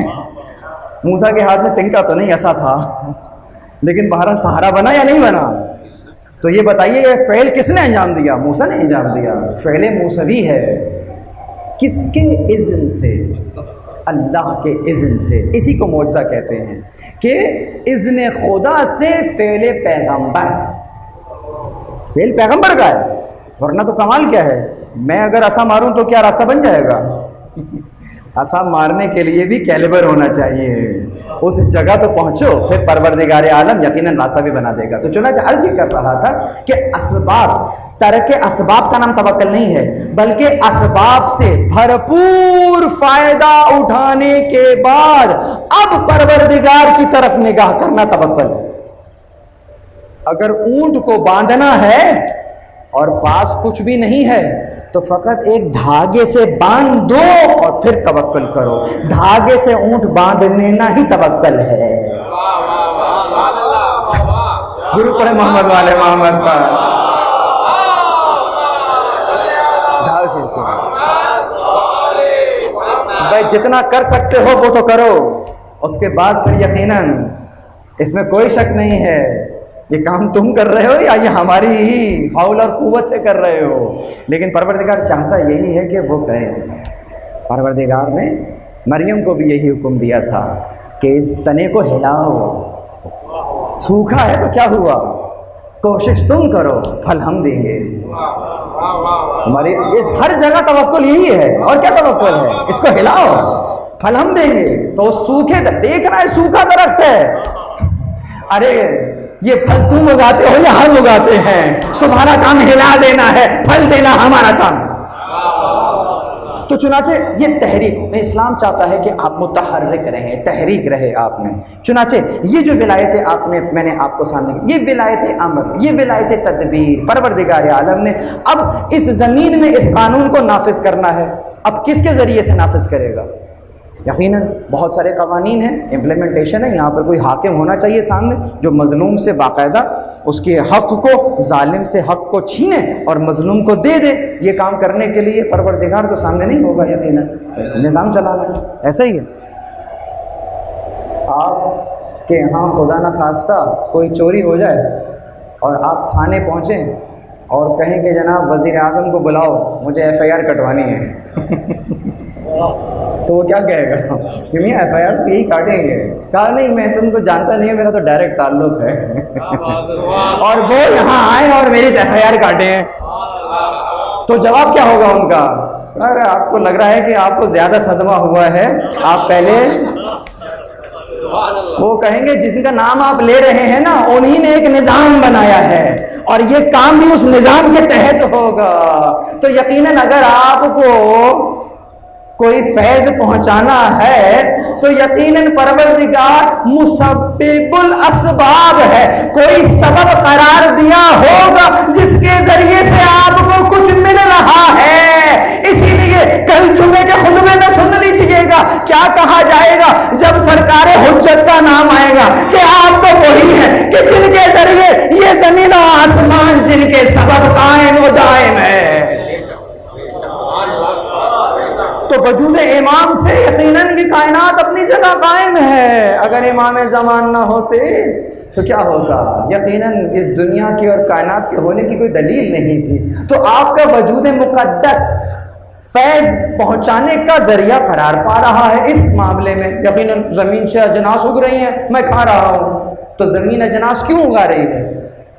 Speaker 1: موسیٰ کے ہاتھ میں تنکا تو نہیں ایسا تھا، لیکن بہرحال سہارا بنا یا نہیں بنا؟ تو یہ بتائیے یہ فعل کس نے انجام دیا؟ موسیٰ نے انجام دیا۔ فعل موسوی ہے، کس کے اذن سے؟ اللہ کے اذن سے۔ اسی کو معجزہ کہتے ہیں کہ اذن خدا سے فعل پیغمبر، فعل پیغمبر کا ہے، ورنہ تو کمال کیا ہے، میں اگر عصا ماروں تو کیا راستہ بن جائے گا؟ عصا مارنے کے لیے بھی کیلیبر ہونا چاہیے، اس جگہ تو پہنچو، پھر پروردگار عالم یقیناً راستہ بھی بنا دے گا۔ تو چنانچہ عرض یہ کر رہا تھا کہ اسباب، ترک اسباب کا نام توکل نہیں ہے، بلکہ اسباب سے بھرپور فائدہ اٹھانے کے بعد اب پروردگار کی طرف نگاہ کرنا توکل ہے۔ اگر اونٹ کو باندھنا ہے اور پاس کچھ بھی نہیں ہے تو فقط ایک دھاگے سے باندھ دو اور پھر توکل کرو۔ دھاگے سے اونٹ باندھنا ہی توکل ہے۔ گرو پڑھے محمد والے محمد پر۔ بھائی جتنا کر سکتے ہو وہ تو کرو، اس کے بعد پھر یقیناً اس میں کوئی شک نہیں ہے یہ کام تم کر رہے ہو یا یہ ہماری ہی حول اور قوت سے کر رہے ہو، لیکن پروردگار چاہتا یہی ہے کہ وہ کرے۔ پروردگار نے مریم کو بھی یہی حکم دیا تھا کہ اس تنے کو ہلاؤ، سوکھا ہے تو کیا ہوا، کوشش تم کرو، پھل ہم دیں گے۔ ہماری ہر جگہ توکل یہی ہے، اور کیا توکل ہے، اس کو ہلاؤ پھل ہم دیں گے۔ تو سوکھے دیکھنا ہے، سوکھا درخت ہے، ارے یہ پھل تم اگاتے ہو یا ہم اگاتے ہیں؟ تمہارا کام ہلا دینا ہے، پھل دینا ہمارا کام۔ تو چنانچہ یہ تحریک میں اسلام چاہتا ہے کہ آپ متحرک رہیں، تحریک رہے آپ میں۔ چنانچہ یہ جو ولایتیں آپ نے، میں نے آپ کو سامنے کی، یہ ولایت امر، یہ ولایت تدبیر، پروردگار عالم نے اب اس زمین میں اس قانون کو نافذ کرنا ہے۔ اب کس کے ذریعے سے نافذ کرے گا؟ یقیناً بہت سارے قوانین ہیں، امپلیمنٹیشن ہے، یہاں پر کوئی حاکم ہونا چاہیے سامنے جو مظلوم سے باقاعدہ اس کے حق کو، ظالم سے حق کو چھینے اور مظلوم کو دے دے۔ یہ کام کرنے کے لیے پروردگار تو سامنے نہیں ہوگا، یقیناً نظام چلانا ہے۔ ایسا ہی ہے، آپ کے یہاں خدا نہ خواستہ کوئی چوری ہو جائے اور آپ تھانے پہنچیں اور کہیں کہ جناب وزیر اعظم کو بلاؤ، مجھے ایف آئی آر کٹوانی ہے، تو وہ کیا کہے گا کہ میاں ایف آئی آر تو یہی کاٹیں گے. کہا نہیں میں تم کو جانتا نہیں ہوں, میرا تو ڈائریکٹ تعلق ہے اور وہ یہاں آئے اور میری ایف آئی آر کاٹیں. تو جواب کیا ہوگا ان کا؟ اگر آپ کو لگ رہا ہے کہ آپ کو زیادہ صدمہ ہوا ہے, آپ پہلے وہ کہیں گے جس کا نام آپ لے رہے ہیں نا انہی نے ایک نظام بنایا ہے اور یہ کام بھی اس نظام کے تحت ہوگا. تو یقیناً اگر آپ کو کوئی فیض پہنچانا ہے تو یقیناً پروردگار مسبب الاسباب ہے, کوئی سبب قرار دیا ہوگا جس کے ذریعے سے آپ کو کچھ مل رہا ہے. اسی لیے کل جمعے کے خطبے میں سن لیجئے گا کیا کہا جائے گا جب سرکار حجت کا نام آئے گا کہ آپ تو وہی ہیں کہ جن کے ذریعے یہ زمین و آسمان جن کے سبب قائم و دائم ہے. تو وجود امام سے یقیناً یہ کائنات اپنی جگہ قائم ہے. اگر امام زمان نہ ہوتے تو کیا ہوگا؟ یقیناً اس دنیا کی اور کائنات کے ہونے کی کوئی دلیل نہیں تھی. تو آپ کا وجود مقدس فیض پہنچانے کا ذریعہ قرار پا رہا ہے. اس معاملے میں یقیناً زمین سے اجناس اگ رہی ہیں, میں کھا رہا ہوں, تو زمین اجناس کیوں اگا رہی ہے؟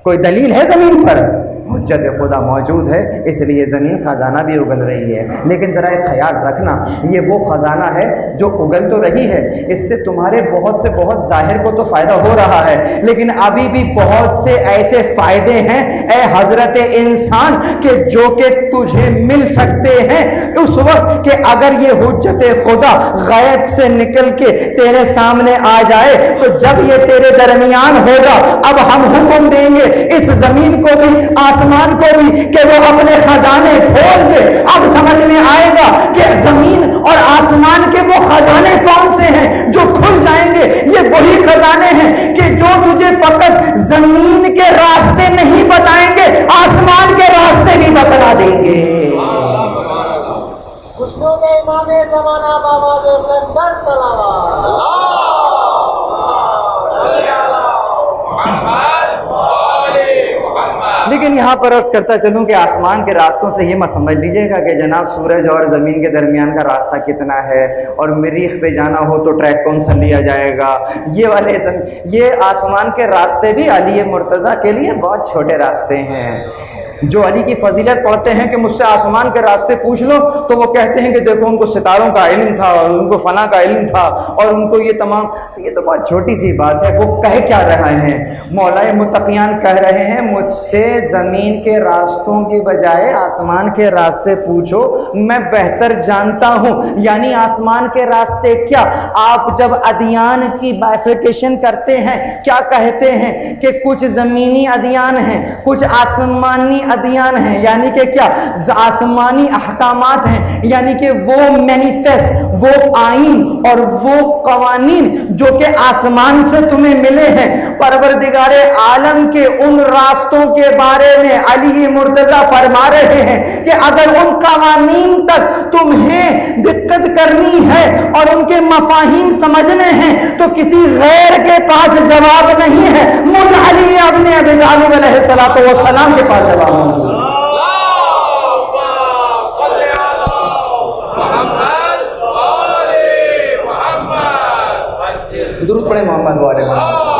Speaker 1: کوئی دلیل ہے زمین پر؟ حجت خدا موجود ہے اس لیے زمین خزانہ بھی اگل رہی ہے. لیکن ذرا ایک خیال رکھنا, یہ وہ خزانہ ہے جو اگل تو رہی ہے, اس سے تمہارے بہت سے بہت ظاہر کو تو فائدہ ہو رہا ہے, لیکن ابھی بھی بہت سے ایسے فائدے ہیں اے حضرت انسان کہ جو کہ تجھے مل سکتے ہیں اس وقت کہ اگر یہ حجت خدا غیب سے نکل کے تیرے سامنے آ جائے. تو جب یہ تیرے درمیان ہوگا اب ہم حکم دیں گے اس زمین کو بھی آسمان کو بھی کہ وہ اپنے خزانے کھول دے. اب سمجھ میں آئے گا کہ زمین اور آسمان کے وہ خزانے کون سے ہیں جو کھل جائیں گے. یہ وہی خزانے ہیں کہ جو تجھے فقط زمین کے راستے نہیں بتائیں گے, آسمان کے راستے بھی بتلا دیں گے.
Speaker 3: خوشنو کے امام زمانہ بابا در سلام.
Speaker 1: لیکن یہاں پر عرض کرتا چلوں کہ آسمان کے راستوں سے یہ مت سمجھ لیجئے گا کہ جناب سورج اور زمین کے درمیان کا راستہ کتنا ہے اور مریخ پہ جانا ہو تو ٹریک کون سا لیا جائے گا. یہ آسمان کے راستے بھی علی مرتضیٰ کے لیے بہت چھوٹے راستے ہیں. جو علی کی فضیلت پڑھتے ہیں کہ مجھ سے آسمان کے راستے پوچھ لو تو وہ کہتے ہیں کہ دیکھو ان کو ستاروں کا علم تھا اور ان کو فنا کا علم تھا اور ان کو یہ تمام, یہ تو بہت چھوٹی سی بات ہے. وہ کہہ کیا رہے ہیں؟ مولائے متقیان کہہ رہے ہیں مجھ سے زمین کے راستوں کی بجائے آسمان کے راستے پوچھو, میں بہتر جانتا ہوں. یعنی آسمان کے راستے کیا؟ آپ جب ادیان کی بائفرکیشن کرتے ہیں کیا کہتے ہیں کہ کچھ زمینی ادیان ہیں, کچھ آسمانی ادیان ہیں, یعنی کہ کیا آسمانی احکامات ہیں, یعنی کہ وہ مینیفیسٹ, وہ آئین اور وہ قوانین جو کہ آسمان سے تمہیں ملے ہیں. پروردگار عالم کے ان راستوں کے بارے میں علی مرتضیٰ فرما رہے ہیں کہ اگر ان قوانین تک تمہیں دقت کرنی ہے اور ان کے مفاہیم سمجھنے ہیں تو کسی غیر کے پاس جواب نہیں ہے, مجھ علی ابن ابی طالب علیہ الصلوۃ والسلام کے پاس جواب موجود ہے. درود پڑھیں محمد والے محمد.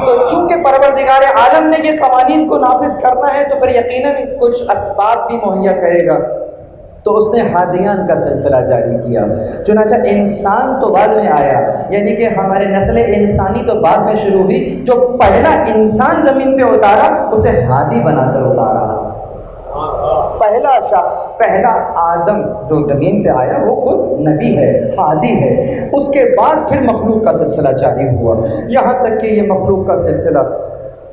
Speaker 1: تو چونکہ پروردگار عالم نے یہ قوانین کو نافذ کرنا ہے تو پھر یقیناً کچھ اسباب بھی مہیا کرے گا. تو اس نے ہادیان کا سلسلہ جاری کیا. چنانچہ انسان تو بعد میں آیا, یعنی کہ ہمارے نسل انسانی تو بعد میں شروع ہوئی. جو پہلا انسان زمین پہ اتارا اسے ہادی بنا کر اتارا. پہلا شخص, پہلا آدم جو زمین پہ آیا وہ خود نبی ہے, ہادی ہے. اس کے بعد پھر مخلوق کا سلسلہ جاری ہوا, یہاں تک کہ یہ مخلوق کا سلسلہ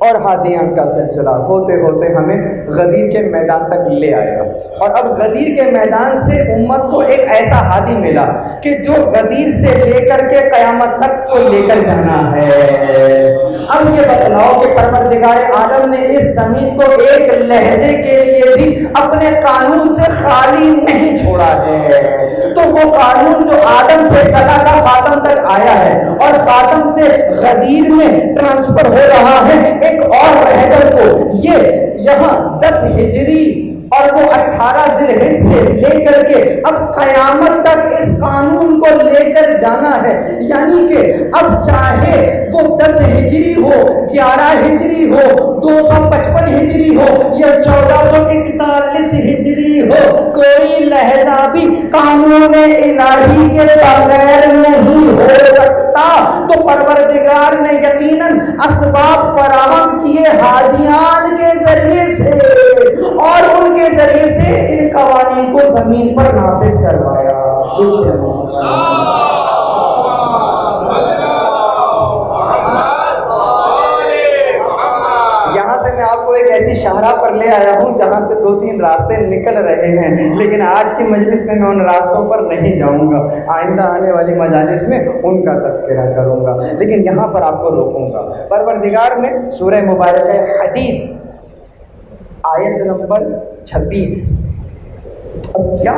Speaker 1: اور ہادیان کا سلسلہ ہوتے ہوتے ہمیں غدیر کے میدان تک لے آیا. اور اب غدیر کے میدان سے امت کو ایک ایسا ہادی ملا کہ جو غدیر سے لے کر کے قیامت تک کو لے کر جانا ہے. اب یہ بتلاؤ کہ پروردگار عالم نے اس زمین کو ایک لہجے کے لیے بھی اپنے قانون سے خالی نہیں چھوڑا ہے. تو وہ قانون جو آدم سے چلا تھا خاتم تک آیا ہے, اور خاتم سے غدیر میں ٹرانسفر ہو رہا ہے ایک اور رہبر کو. یہ یہاں 10 ہجری اور وہ 18 ذی الحجہ سے لے کر کے اب قیامت تک اس قانون کو لے کر جانا ہے. یعنی کہ اب چاہے وہ 10 ہجری ہو، 11 ہجری ہو، 255 ہجری ہو یا 1441 ہجری ہو، کوئی لہجہ بھی قانون الہی کے بغیر نہیں ہو سکتا. تو پروردگار نے یقیناً اسباب فراہم کیے ہادیان کے ذریعے سے، اور ان کے ذریعے سے ان قوانین کو زمین پر نافذ کروایا. یہاں سے میں آپ کو ایک ایسی شاہراہ پر لے آیا ہوں جہاں سے 2-3 راستے نکل رہے ہیں، لیکن آج کی مجلس میں ان راستوں پر نہیں جاؤں گا. آئندہ آنے والی مجالس میں ان کا تذکرہ کروں گا، لیکن یہاں پر آپ کو روکوں گا. پروردگار نے سورہ مبارکہ حدید آیت نمبر 26. اب کیا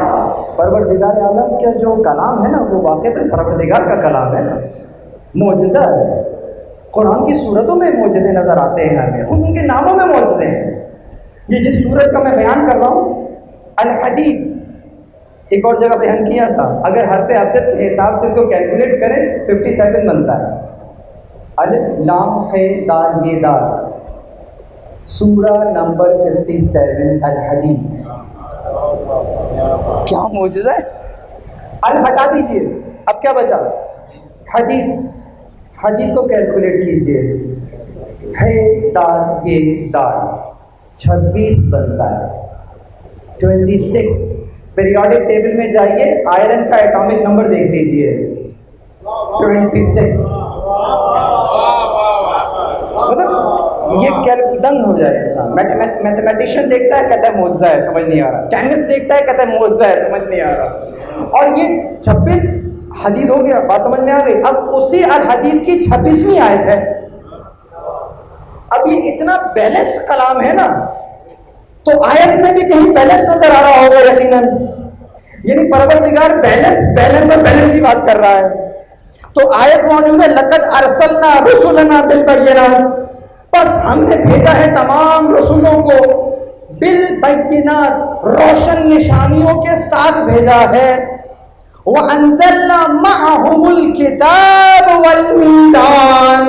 Speaker 1: پروردگار عالم کا جو کلام ہے نا وہ واقعتاً پروردگار کا کلام ہے نا، معجزہ ہے. قرآن کی صورتوں میں معجزے نظر آتے ہیں ہمیں، خود ان کے ناموں میں معجزے ہیں. یہ جس صورت کا میں بیان کر رہا ہوں الحدید، ایک اور جگہ بیان کیا تھا، اگر حرف عدد کے حساب سے اس کو کیلکولیٹ کریں 57 بنتا ہے. الف لام ح دال یہ دال، سورہ نمبر 57 الحدید. کیا معجزہ ہے. ال ہٹا دیجئے، اب کیا بچا؟ حدید. حدید کو کیلکولیٹ کیجئے، ہے دال یہ دال، 26 بنتا ہے. 26 پیریوڈک ٹیبل میں جائیے، آئرن کا ایٹامک نمبر دیکھ لیجئے 26. مطلب یہ دنگ ہو جائے انسان. میتھمیٹیشین دیکھتا ہے کہتا ہے معجزہ ہے، سمجھ نہیں آ رہا. کیمسٹ دیکھتا ہے کہتا ہے معجزہ ہے، سمجھ نہیں آ رہا. اور یہ 26 حدید ہو گیا، بات سمجھ میں آ گئی. اب اسی الحدید کی 26ویں آیت ہے. اب یہ اتنا بیلنسڈ کلام ہے نا، تو آیت میں بھی کہیں بیلنس نظر آ رہا ہوگا یقیناً. یعنی پروردگار بیلنس اور بیلنس کی بات کر رہا ہے. تو آیت موجود ہے لقد ارسلنا رسلنا بالبینات، بس ہم نے بھیجا ہے تمام رسولوں کو بالبینات، روشن نشانیوں کے ساتھ بھیجا ہے. وَأَنزَلْنَا مَعَهُمُ الْكِتَابَ وَالْمِيزَانَ،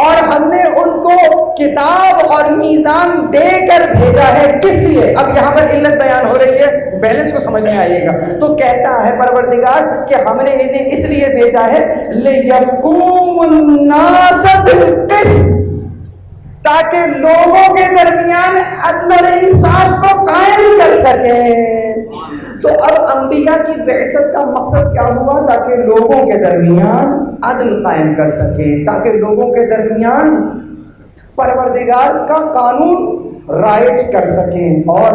Speaker 1: اور ہم نے ان کو کتاب اور میزان دے کر بھیجا ہے. کس لیے؟ اب یہاں پر علت بیان ہو رہی ہے، بیلنس کو سمجھ میں آئے گا. تو کہتا ہے پروردگار کہ ہم نے انہیں اس لیے بھیجا ہے لِيَقُومُ النَّاسَ بِالْقِسْطِ، تاکہ لوگوں کے درمیان عدل اور انصاف کو قائم کر سکیں. تو اب انبیاء کی بعثت کا مقصد کیا ہوا؟ تاکہ لوگوں کے درمیان عدل قائم کر سکیں، تاکہ لوگوں کے درمیان پروردگار کا قانون رائج کر سکیں، اور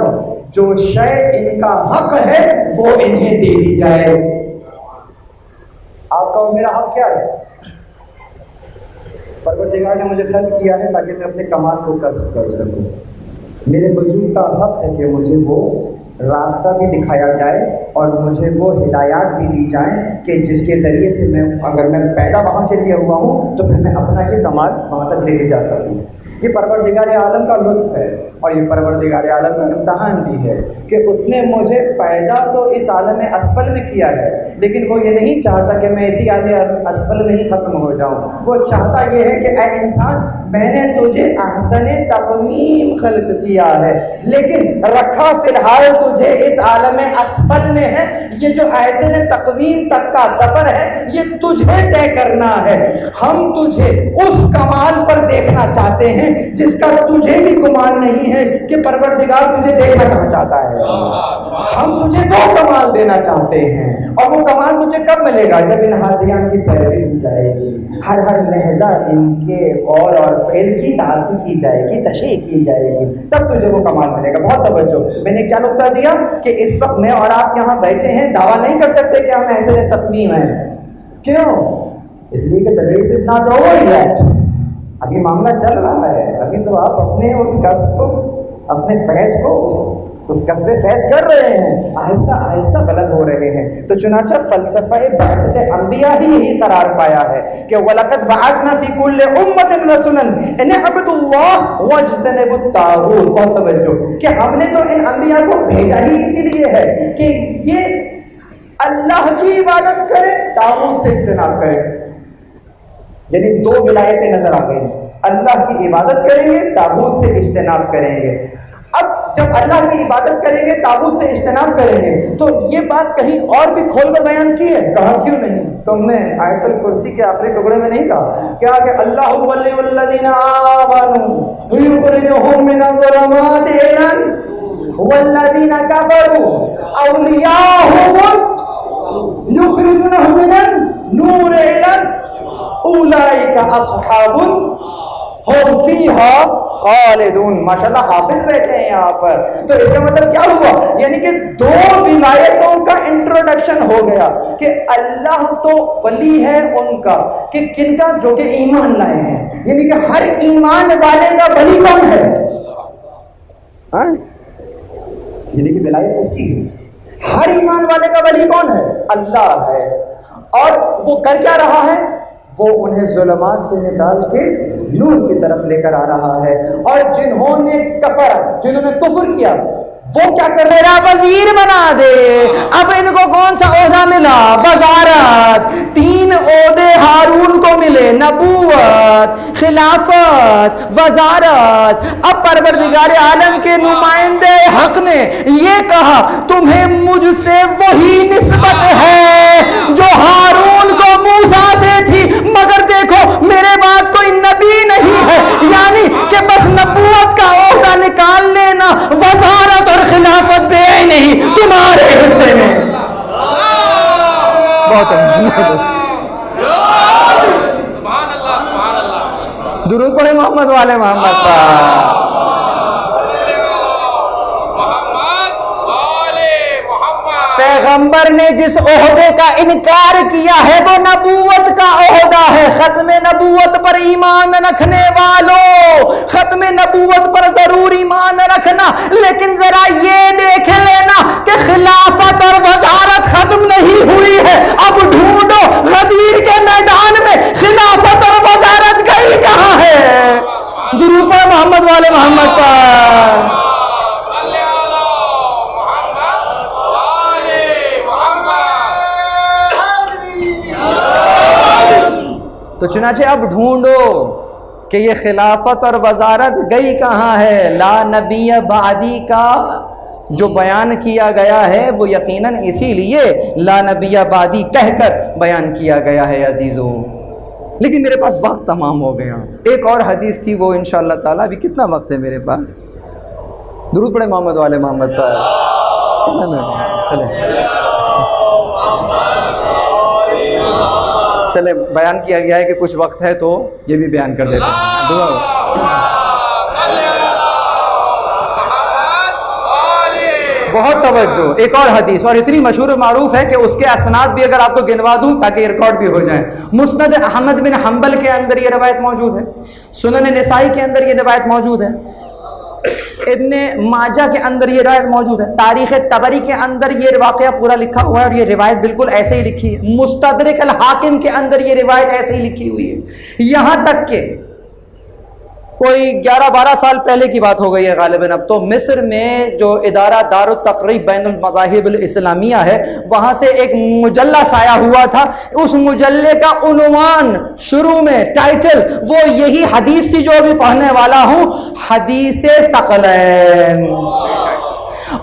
Speaker 1: جو شے ان کا حق ہے وہ انہیں دے دی جائے. آپ کا اور میرا حق کیا ہے؟ پروردگار نے مجھے خلق کیا ہے تاکہ میں اپنے کمال کو کسب کر سکوں. میرے وجود کا حق ہے کہ مجھے وہ راستہ بھی دکھایا جائے اور مجھے وہ ہدایات بھی دی جائیں کہ جس کے ذریعے سے میں، اگر میں پیدا وہاں کے لیے ہوا ہوں تو پھر میں اپنا یہ کمال وہاں تک لے کے جا سکوں. یہ پروردگار عالم کا لطف ہے، اور یہ پروردگار عالم کا امتحان بھی ہے کہ اس نے مجھے پیدا تو اس عالم اسفل میں کیا ہے، لیکن وہ یہ نہیں چاہتا کہ میں اسی عالم اسفل میں ہی ختم ہو جاؤں. وہ چاہتا یہ ہے کہ اے انسان، میں نے تجھے احسن تقویم خلق کیا ہے، لیکن رکھا فی الحال تجھے اس عالم اسفل میں ہے. یہ جو احسن تقویم تک کا سفر ہے یہ تجھے طے کرنا ہے. ہم تجھے اس کمال پر دیکھنا چاہتے ہیں جس کا تجھے بھی گمان نہیں ہے کہ پروردگار تجھے دیکھنا کہاں چاہتا ہے. ہم تجھے وہ کمال دینا چاہتے ہیں، اور وہ کمال تجھے کب ملے گا؟ جب ان ہادیان کی پیروی کی جائے گی، ہر لہجہ ان کے قول اور فعل کی تعصیب کی جائے گی، تشریح کی جائے گی، تب تجھے وہ کمال ملے گا. بہت توجہ. میں نے کیا نقطہ دیا کہ اس وقت میں اور آپ یہاں بیٹھے ہیں، دعویٰ نہیں کر سکتے کہ ہم ایسے تقویم ہیں. کیوں؟ اس لیے کہ the race is not over yet. ابھی معاملہ چل رہا ہے. ابھی تو آپ اپنے اس کسب کو، اپنے فیض کو اس قصب فیض کر رہے ہیں، آہستہ آہستہ بلند ہو رہے ہیں۔ تو چنانچہ فلسفہ بعثت انبیاء ہی یہی قرار پایا ہے کہ وَلَقَدْ بَعَثْنَا فِي كُلِّ أُمَّةٍ رَسُولًا أَنِ اعْبُدُوا اللَّهَ وَاجْتَنِبُوا الطَّاغُوتَ۔ بہت توجہ کہ ہم نے تو ان انبیاء کو بھیجا ہی اسی لیے ہے کہ یہ اللہ کی عبادت کرے، طاغوت سے اجتناب کرے۔ یعنی دو ولایتیں نظر آ گئی، اللہ کی عبادت کریں گے، طاغوت سے اجتناب کریں گے۔ اب جب اللہ کی عبادت کریں گے، طاغوت سے اجتناب کریں گے، تو یہ بات کہیں اور بھی کھول کر بیان کی ہے؟ کہا کیوں نہیں؟ تم نے آیت الکرسی کے آخری ٹکڑے میں نہیں کہا کیا کہ اللہ ولی الذین آمنوا یخرجہم من الظلمات الی النور والذین کفروا اولیاءہم یخرجونہم من النور الی الظلمات اولئک اصحاب ہم فیہا خالدون۔ ماشاءاللہ حافظ بیٹھے ہیں یہاں پر۔ تو اس کا مطلب کیا ہوا؟ یعنی کہ دو ولایتوں کا انٹروڈکشن ہو گیا کہ اللہ تو ولی ہے ان کا، کہ کن کا؟ جو کہ ایمان لائے ہیں۔ یعنی کہ ہر ایمان والے کا ولی کون ہے؟ یعنی کہ ولایت کس کی ہے؟ ہر ایمان والے کا ولی کون ہے؟ اللہ ہے۔ اور وہ کر کیا رہا ہے؟ وہ انہیں ظلمات سے نکال کے نور کی طرف لے کر آ رہا ہے۔ اور جنہوں نے کفر کیا وہ کیا کر رہے؟ میرا وزیر بنا دے۔ اب ان کو کون سا عہدہ ملا؟ وزارت۔ 3 عہدے ہارون کو ملے، نبوت، خلافت، وزارت۔ اب پروردگار عالم کے نمائندے حق نے یہ کہا تمہیں مجھ سے وہی نسبت ہے جو ہارون کو موسیٰ سے تھی، مگر دیکھو میرے بعد کوئی نبی نہیں ہے، یعنی کہ بس نبوت کا عہدہ نکال لینا، وزارت اور خلافت پہ ہی نہیں تمہارے حصے میں۔ بہت درود پڑھے محمد والے محمد پر۔ پیغمبر نے جس عہدے کا انکار کیا ہے وہ نبوت کا عہدہ ہے۔ ختم نبوت پر ایمان رکھنے والوں، ختم نبوت پر ضرور ایمان رکھنا، لیکن ذرا یہ دیکھ لینا کہ خلافت اور وزارت ختم نہیں ہوئی ہے۔ اب ڈھونڈو غدیر کے میدان میں خلافت اور وزارت گئی کہاں ہے؟ درود پر محمد والے محمد پر۔ تو چنانچہ اب ڈھونڈو کہ یہ خلافت اور وزارت گئی کہاں ہے۔ لا نبی بعدی کا جو بیان کیا گیا ہے وہ یقیناً اسی لیے لا نبی بعدی کہہ کر بیان کیا گیا ہے عزیزو۔ لیکن میرے پاس وقت تمام ہو گیا، ایک اور حدیث تھی وہ انشاءاللہ تعالیٰ، ابھی کتنا وقت ہے میرے پاس؟ درود پڑھے محمد والے محمد پر۔ چلے بیان کیا گیا ہے کہ کچھ وقت ہے تو یہ بھی بیان کر دیتے ہیں۔ بہت توجہ، ایک اور حدیث، اور اتنی مشہور و معروف ہے کہ اس کے اسناد بھی اگر آپ کو گنوا دوں تاکہ یہ ریکارڈ بھی ہو جائیں۔ مسند احمد بن حنبل کے اندر یہ روایت موجود ہے، سنن نسائی کے اندر یہ روایت موجود ہے، ابن ماجہ کے اندر یہ روایت موجود ہے، تاریخ طبری کے اندر یہ واقعہ پورا لکھا ہوا ہے اور یہ روایت بالکل ایسے ہی لکھی ہے، مستدرک الحاکم کے اندر یہ روایت ایسے ہی لکھی ہوئی ہے۔ یہاں تک کہ کوئی 11-12 سال پہلے کی بات ہو گئی ہے غالباً، اب تو مصر میں جو ادارہ دار التقریب بین المذاہب الاسلامیہ ہے وہاں سے ایک مجلہ شائع ہوا تھا، اس مجلے کا عنوان شروع میں ٹائٹل وہ یہی حدیث تھی جو ابھی پڑھنے والا ہوں، حدیث ثقلین۔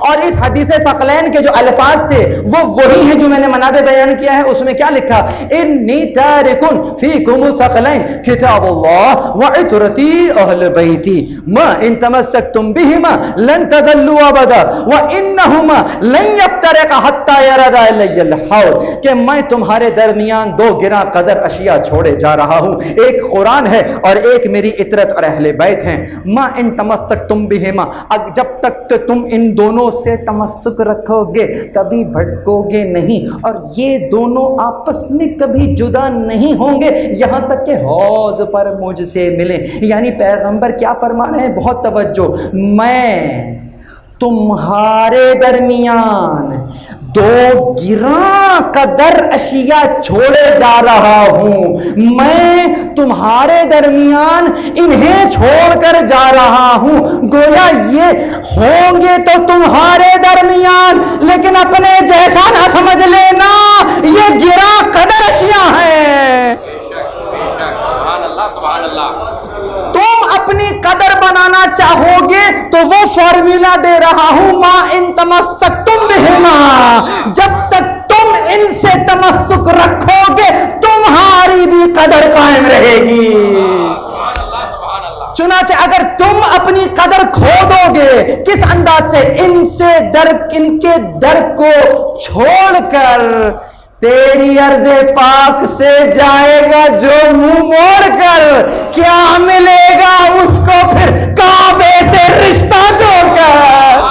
Speaker 1: اور اس حدیث ثقلین کے جو الفاظ تھے وہ وہی ہیں جو میں نے منابع بیان کیا ہے۔ اس میں کیا لکھا؟ انی تارکن فیکم ثقلین کتاب اللہ وعطرتی اہل بیتی ما ان تمسکتم بہما لن تضلوا ابدا وانہما لن یفترقا حتی یردا الی الحوض، کہ میں تمہارے درمیان 2 گراں قدر اشیاء چھوڑے جا رہا ہوں، ایک قرآن ہے اور ایک میری عطرت اور اہل بیت ہیں۔ ما ان تمسکتم بہما، جب تک تم ان دونوں سے تمسک رکھو گے کبھی بھٹکو گے نہیں، اور یہ دونوں آپس میں کبھی جدا نہیں ہوں گے یہاں تک کہ حوض پر مجھ سے ملیں۔ یعنی پیغمبر کیا فرما رہے ہیں؟ بہت توجہ، میں تمہارے درمیان دو گراں قدر اشیاء چھوڑے جا رہا ہوں، میں تمہارے درمیان انہیں چھوڑ کر جا رہا ہوں، گویا یہ ہوں گے تو تمہارے درمیان لیکن اپنے جیسا نہ سمجھ لینا، یہ گراں قدر اشیاء ہیں۔
Speaker 2: سبحان اللہ سبحان اللہ۔
Speaker 1: تم اپنی قدر بنانا چاہو گے تو وہ فارمولا دے رہا ہوں، ما ان تمسکتم بہما، جب تک تم ان سے تمسک رکھو گے تمہاری بھی قدر قائم رہے گی۔ چنانچہ اگر تم اپنی قدر کھو دو گے، کس انداز سے؟ ان کے در کو چھوڑ کر تیری عرض پاک سے جائے گا جو منہ موڑ کر، کیا ملے گا اس کو پھر کعبے سے رشتہ جوڑ کر؟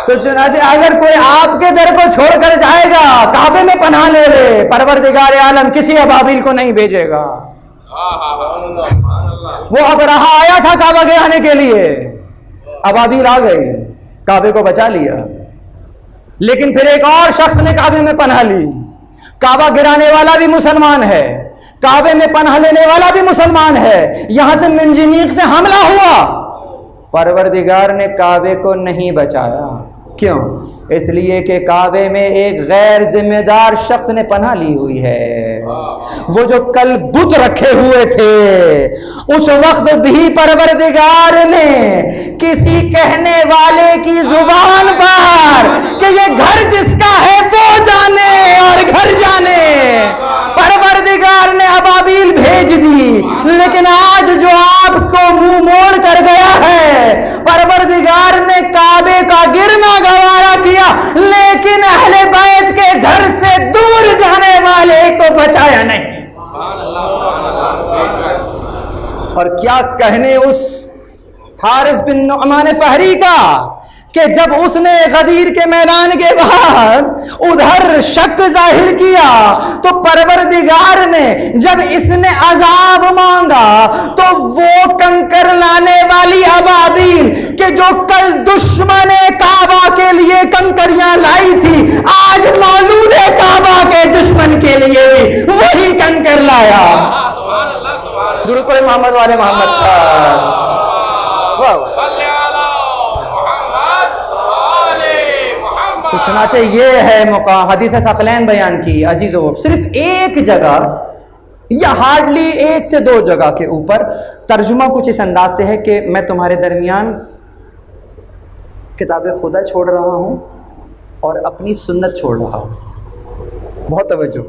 Speaker 1: تو چنانچہ اگر کوئی آپ کے در کو چھوڑ کر جائے گا، کعبے میں پناہ لے لے، پروردگار عالم کسی ابابیل کو نہیں بھیجے گا۔ وہ ابرہہ آیا تھا کعبہ گرانے کے لیے، ابابیل آ گئی، کعبے کو بچا لیا، لیکن پھر ایک اور شخص نے کعبے میں پناہ لی۔ کعبہ گرانے والا بھی مسلمان ہے، کعبے میں پناہ لینے والا بھی مسلمان ہے، یہاں سے منجنیق سے حملہ ہوا، پروردگار نے کعبے کو نہیں بچایا۔ کیوں؟ اس لیے کہ کعبے میں ایک غیر ذمہ دار شخص نے پناہ لی ہوئی ہے۔ وہ جو کل بت رکھے ہوئے تھے، اس وقت بھی پروردگار نے کسی کہنے والے کی زبان پر کہ یہ گھر جس کا ہے وہ جانے اور گھر جانے، پروردگار نے ابابیل بھیج دی، لیکن آج جو آپ کو منہ موڑ کر گیا ہے، پروردگار نے کعبے کا گرنا گوارا کیا، لیکن اہل بیت کے گھر سے دور جانے والے کو بچایا نہیں۔ اور کیا کہنے اس حارث بن نعمان فہری کا کہ جب اس نے غدیر کے میدان کے بعد ادھر شک ظاہر کیا تو پروردگار نے جب اس نے عذاب مانگا تو وہ کنکر لانے والی ابابیل کہ جو کل دشمن کعبہ کے لیے کنکریاں لائی تھی، آج مولود کعبہ کے دشمن کے لیے بھی وہی کنکر لایا۔ درود پڑھیں محمد والے محمد کا۔ تو چنانچہ یہ ہے مقام حدیث ثقلین بیان کی عزیزو، صرف ایک جگہ یا ہارڈلی ایک سے دو جگہ کے اوپر ترجمہ کچھ اس انداز سے ہے کہ میں تمہارے درمیان کتاب خدا چھوڑ رہا ہوں اور اپنی سنت چھوڑ رہا ہوں۔ بہت توجہ۔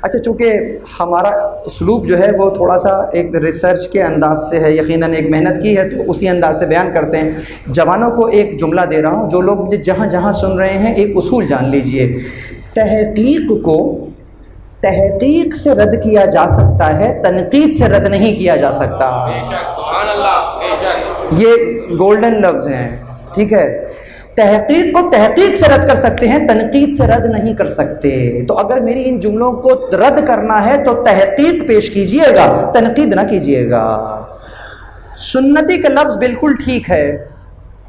Speaker 1: اچھا، چونکہ ہمارا اسلوب جو ہے وہ تھوڑا سا ایک ریسرچ کے انداز سے ہے، یقیناً ایک محنت کی ہے تو اسی انداز سے بیان کرتے ہیں۔ جوانوں کو ایک جملہ دے رہا ہوں، جو لوگ مجھے جہاں جہاں سن رہے ہیں ایک اصول جان لیجئے، تحقیق کو تحقیق سے رد کیا جا سکتا ہے، تنقید سے رد نہیں کیا جا سکتا۔ یہ گولڈن لفظ ہیں، ٹھیک ہے؟ تحقیق کو تحقیق سے رد کر سکتے ہیں، تنقید سے رد نہیں کر سکتے۔ تو اگر میری ان جملوں کو رد کرنا ہے تو تحقیق پیش کیجئے گا، تنقید نہ کیجئے گا۔ سنتی کا لفظ بالکل ٹھیک ہے،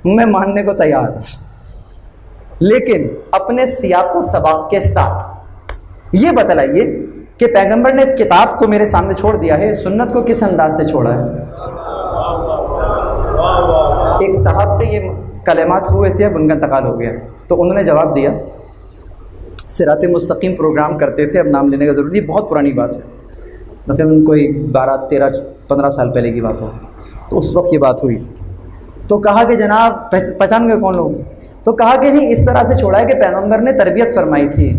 Speaker 1: میں ماننے کو تیار ہوں، لیکن اپنے سیاق و سباق کے ساتھ یہ بتلائیے کہ پیغمبر نے کتاب کو میرے سامنے چھوڑ دیا ہے، سنت کو کس انداز سے چھوڑا ہے؟ ایک صاحب سے یہ کلمات ہوئے تھے، اب ان کا انتقال ہو گیا، تو انہوں نے جواب دیا، صراط مستقیم پروگرام کرتے تھے، اب نام لینے کا ضروری، بہت پرانی بات ہے، تقریباً کوئی 12 13 15 سال پہلے کی بات ہو، تو اس وقت یہ بات ہوئی تھی۔ تو کہا کہ جناب پہچان گئے کون لوگ؟ تو کہا کہ نہیں، اس طرح سے چھوڑا ہے کہ پیغمبر نے تربیت فرمائی تھی،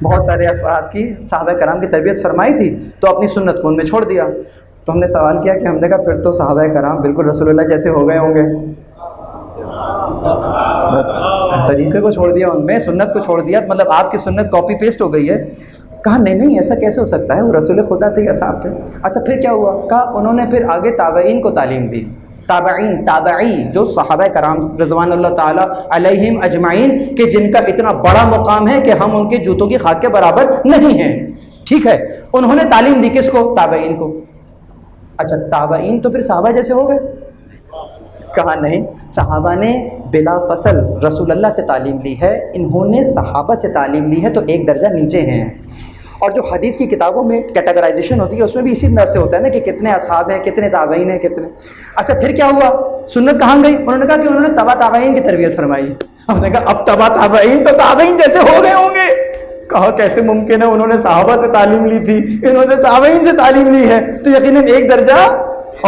Speaker 1: بہت سارے افراد کی، صحابہ کرام کی تربیت فرمائی تھی، تو اپنی سنت کو ان میں چھوڑ دیا۔ تو ہم نے سوال کیا کہ ہم نے کہا پھر تو صحابہ کرام بالکل رسول اللہ جیسے ہو گئے ہوں گے، طریقے کو چھوڑ دیا، ان میں سنت کو چھوڑ دیا، مطلب آپ کی سنت کاپی پیسٹ ہو گئی ہے۔ کہا نہیں ایسا کیسے ہو سکتا ہے، وہ رسول خدا تھے یا صاحب تھے۔ اچھا پھر کیا ہوا؟ کہا انہوں نے پھر آگے تابعین کو تعلیم دی، تابعی جو صحابہ کرام رضوان اللہ تعالیٰ علیہم اجمعین کہ جن کا اتنا بڑا مقام ہے کہ ہم ان کے جوتوں کی خاک کے برابر نہیں ہیں، ٹھیک ہے، انہوں نے تعلیم دی کس کو؟ تابعین کو۔ اچھا تابعین تو پھر صحابہ جیسے ہو گئے؟ کہا نہیں، صحابہ نے بلا فصل رسول اللہ سے تعلیم لی ہے، انہوں نے صحابہ سے تعلیم لی ہے تو ایک درجہ نیچے ہیں۔ اور جو حدیث کی کتابوں میں کیٹیگرائزیشن ہوتی ہے اس میں بھی اسی طرح سے ہوتا ہے نا کہ کتنے اصحاب ہیں، کتنے تابعین ہیں، کتنے۔ اچھا پھر کیا ہوا؟ سنت کہاں گئی؟ انہوں نے کہا کہ انہوں نے تبع تابعین کی تربیت فرمائی۔ ہم نے کہا اب تبع تابعین تو تابعین جیسے ہو گئے ہوں گے۔ کہا کیسے ممکن ہے؟ انہوں نے صحابہ سے تعلیم لی تھی، انہوں نے تابعین سے تعلیم لی ہے، تو یقیناً ایک درجہ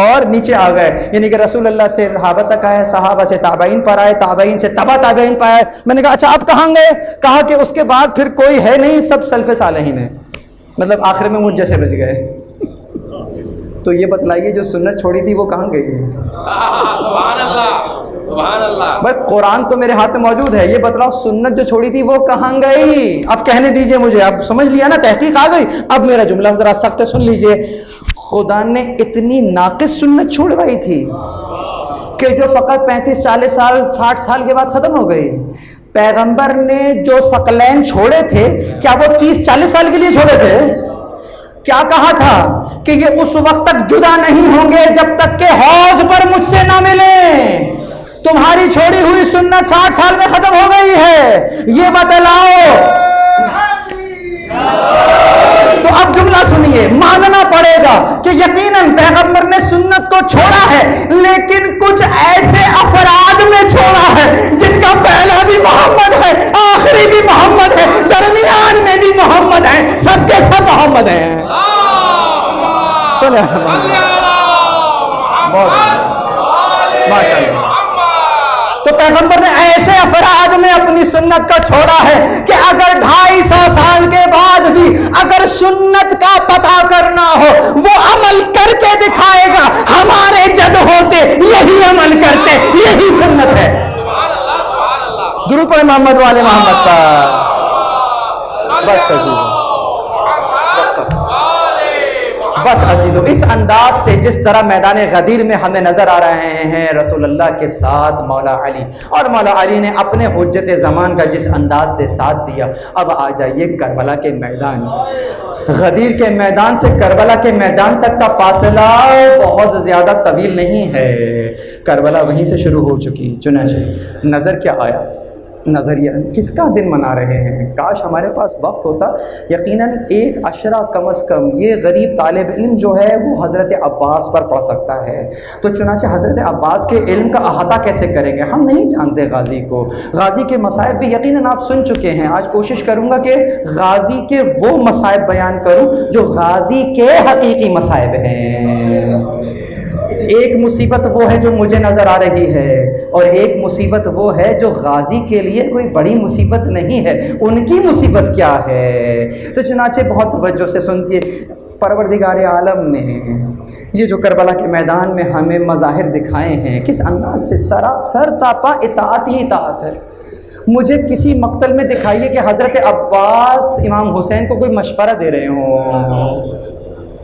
Speaker 1: اور نیچے آ گئے، یعنی کہ رسول اللہ سے صحابہ تک آئے، صحابہ سے تابعین پر آئے، تابعین سے تبع تابعین پر آئے۔ میں نے کہا اچھا اب کہاں گئے؟ کہا کہ اس کے بعد پھر کوئی ہے نہیں، سب سلف صالحین ہیں، مطلب آخر میں مجھ جیسے بچ گئے۔ تو یہ بتلائیے جو سنت چھوڑی تھی وہ کہاں گئی؟
Speaker 2: سبحان اللہ سبحان اللہ۔
Speaker 1: بھائی قرآن تو میرے ہاتھ میں موجود ہے، یہ بتلاؤ سنت جو چھوڑی تھی وہ کہاں گئی؟ اب کہنے دیجئے مجھے، اب سمجھ لیا نا، تحقیق آ گئی۔ اب میرا جملہ ذرا سخت ہے، سن لیجئے۔ خدا نے اتنی ناقص سنت چھوڑوائی تھی کہ جو فقط 35 40 سال 60 سال کے بعد ختم ہو گئی۔ پیغمبر نے جو ثقلین چھوڑے تھے کیا وہ 30 40 سال کے لیے چھوڑے تھے؟ کیا کہا تھا کہ یہ اس وقت تک جدا نہیں ہوں گے جب تک کہ حوض پر مجھ سے نہ ملیں۔ تمہاری چھوڑی ہوئی سنت 60 سال میں ختم ہو گئی ہے، یہ بتلاؤ۔ تو اب جملہ سنیے، ماننا پڑے گا کہ یقیناً پیغمبر نے سنت کو چھوڑا ہے، لیکن کچھ ایسے افراد میں چھوڑا ہے جن کا پہلا بھی محمد ہے، آخری بھی محمد ہے، درمیان میں بھی محمد ہے، سب کے سب محمد ہیں۔ تو پیغمبر نے ایسے افراد میں اپنی سنت کو چھوڑا ہے کہ اگر 250 سال کے بعد بھی اگر سنت کا پتہ کرنا ہو وہ عمل کر کے دکھائے گا۔ ہمارے جد ہوتے یہی عمل کرتے، یہی سنت ہے۔ درود پڑھیں محمد والے محمد پر۔ بس عزیزو، بس عزیزو، اس انداز سے جس طرح میدان غدیر میں ہمیں نظر آ رہے ہیں رسول اللہ کے ساتھ مولا علی، اور مولا علی نے اپنے حجت زمان کا جس انداز سے ساتھ دیا، اب آ جائیے کربلا کے میدان۔ غدیر کے میدان سے کربلا کے میدان تک کا فاصلہ بہت زیادہ طویل نہیں ہے، کربلا وہیں سے شروع ہو چکی۔ چنانچہ نظر کیا آیا؟ نظریہ کس کا دن منا رہے ہیں؟ کاش ہمارے پاس وقت ہوتا، یقیناً ایک عشرہ کم از کم یہ غریب طالب علم جو ہے وہ حضرت عباس پر پڑھ سکتا ہے۔ تو چنانچہ حضرت عباس کے علم کا احاطہ کیسے کریں گے؟ ہم نہیں جانتے غازی کو، غازی کے مصائب بھی یقیناً آپ سن چکے ہیں۔ آج کوشش کروں گا کہ غازی کے وہ مصائب بیان کروں جو غازی کے حقیقی مصائب ہیں۔ ایک مصیبت وہ ہے جو مجھے نظر آ رہی ہے، اور ایک مصیبت وہ ہے جو غازی کے لیے کوئی بڑی مصیبت نہیں ہے، ان کی مصیبت کیا ہے؟ تو چنانچہ بہت توجہ سے سنیے، پروردگار عالم نے یہ جو کربلا کے میدان میں ہمیں مظاہر دکھائے ہیں کس انداز سے، سر تاپا اطاعت ہی اطاعت ہے۔ مجھے کسی مقتل میں دکھائیے کہ حضرت عباس امام حسین کو کوئی مشورہ دے رہے ہوں،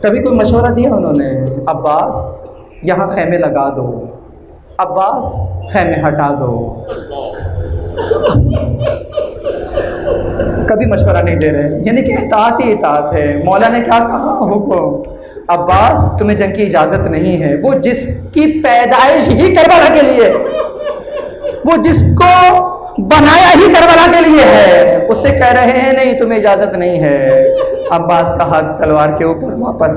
Speaker 1: کبھی کوئی مشورہ دیا انہوں نے؟ عباس یہاں خیمے لگا دو، عباس خیمے ہٹا دو، کبھی مشورہ نہیں دے رہے، یعنی کہ اطاعت ہی اطاعت ہے۔ مولا نے کیا کہا؟ حکم، عباس تمہیں جنگ کی اجازت نہیں ہے۔ وہ جس کی پیدائش ہی کربلا کے لیے، وہ جس کو بنایا ہی کربلا کے لیے ہے، اس سے کہہ رہے ہیں نہیں تمہیں اجازت نہیں ہے۔ عباس کا ہاتھ تلوار کے اوپر واپس۔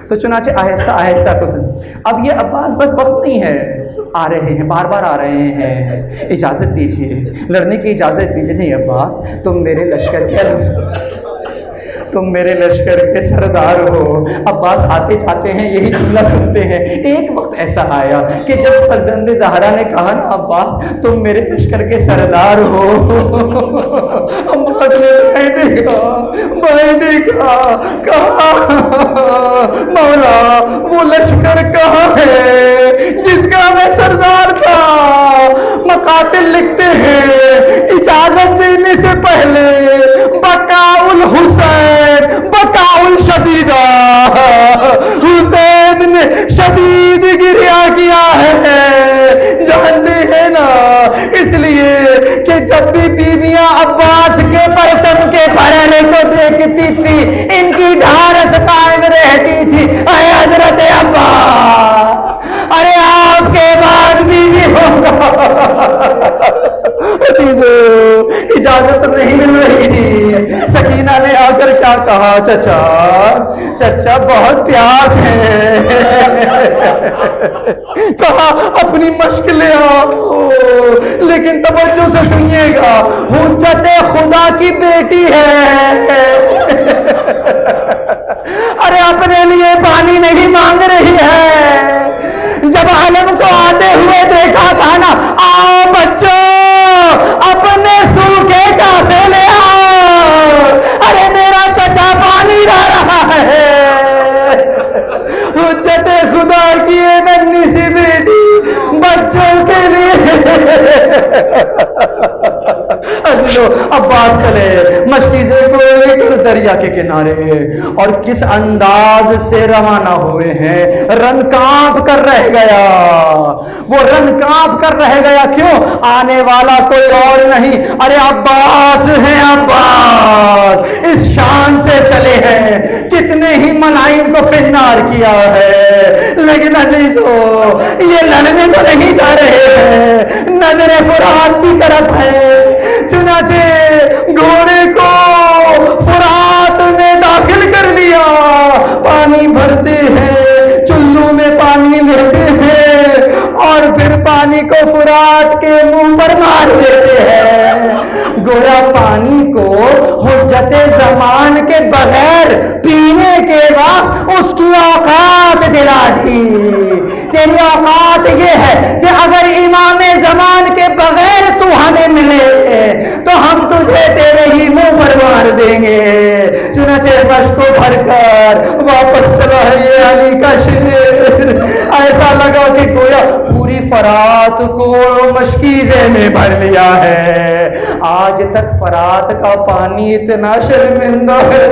Speaker 1: تو چنانچہ آہستہ آہستہ کچھ، اب یہ عباس بس وقت نہیں ہے، آ رہے ہیں، بار بار آ رہے ہیں، اجازت دیجیے، لڑنے کی اجازت دیجیے۔ نہیں عباس تم میرے لشکر کے سردار ہو۔ عباس آتے جاتے ہیں یہی جملہ سنتے ہیں۔ ایک وقت ایسا آیا کہ جب فرزند زہرا نے کہا نا عباس تم میرے لشکر کے سردار ہو، عباس نے بھائی دیکھا، کہا مولا وہ لشکر کہاں ہے جس کا میں سردار تھا؟ مقاتل لکھتے ہیں اجازت دینے سے پہلے بقاء الحسین بقاء الشدیدہ، حسین نے شدید گریہ کیا ہے اجازت نہیں مل رہی تھی، سکینہ نے آ کر کیا کہا، چچا چچا بہت پیاس ہے، کہا اپنی مشک لے آؤ، لیکن توجہ سے سنیے گا، حجت خدا کی بیٹی ہے، ارے اپنے لیے پانی نہیں مانگ رہی ہے، جب علم کو آتے ہوئے دیکھا تھا نا، آؤ بچوں اپنے سوکھے کاسے لے آؤ، ارے میرا چچا پانی لا رہا ہے، حجت خدا کی ننھی سی بیٹی بچوں کے لیے، عزیزو عباس چلے مشکیزے کو لے کر دریا کے کنارے، اور کس انداز سے روانہ ہوئے ہیں، رن کانپ کر رہ گیا، وہ رن کانپ کر رہ گیا، کیوں؟ آنے والا کوئی اور نہیں، ارے عباس ہیں، عباس اس شان سے چلے ہیں، کتنے ہی ملائن کو فنار کیا ہے، لیکن عزیزو یہ لڑنے تو نہیں جا رہے ہیں، نظر فرات کی طرف ہے، چنانچہ گھوڑے کو فرات میں داخل کر لیا، پانی بھرتے ہیں، چلو میں پانی لیتے ہیں، اور پھر پانی کو فرات کے منہ پر مار دیتے ہیں، گویا پانی کو حجت زمان کے بغیر پینے کے بعد اس کی اوقات دلا دی، تیری اوقات یہ ہے کہ اگر امام زمان کے بغیر تو ہمیں ملے تو ہم تجھے تیرے ہی منہ پر مار دیں گے، چنانچہ مشق کو بھر کر واپس چلا ہے یہ علی کا شیر، ایسا لگا کہ گویا پوری فرات کو مشکیزے میں بھر لیا ہے، آج تک فرات کا پانی اتنا شرمندہ ہے،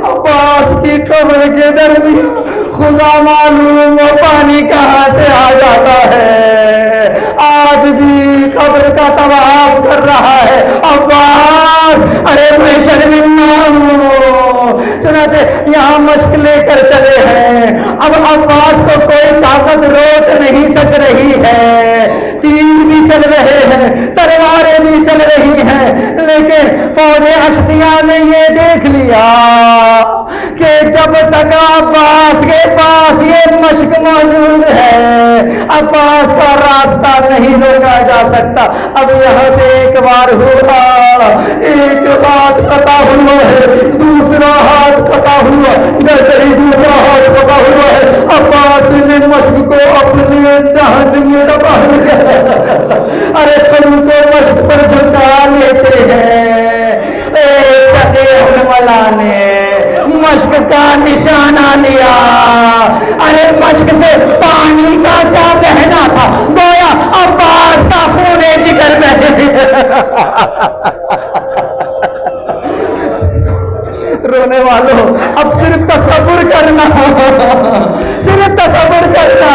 Speaker 1: عباس کی قبر کے درمیان خدا معلوم وہ پانی کہاں سے آ جاتا ہے، آج بھی قبر کا طواف کر رہا ہے عباس، ارے میں شرمندہ ہوں، چنانچہ یہاں مشق لے کر چلے ہیں، اب عباس کو کوئی طاقت روک نہیں سک رہی ہے، تیر بھی چل رہے ہیں، تلواریں بھی چل رہی ہیں، لیکن فوج اشتیا نے یہ دیکھ لیا کہ جب تک عباس کے پاس یہ مشق موجود ہے عباس کا راستہ نہیں روکا جا سکتا، اب یہاں سے ایک بار ہوا، ایک ہاتھ قطع ہوا ہے، دوسرا ہاتھ قطع ہوا، جیسے ہی دوسرا ہاتھ قطع ہوا ہے عباس نے مشق کو اپنے دہن میں دبا لیا، ارے خود کو مشق پر جھکا لیتے ہیں، ایک شقیق علماء نے مشق کا نشانہ لیا، ارے مشق سے پانی کا کیا بہنا تھا، گویا عباس کا خون جگر بہے، رونے والوں اب صرف تصور کرنا، صرف تصور کرنا،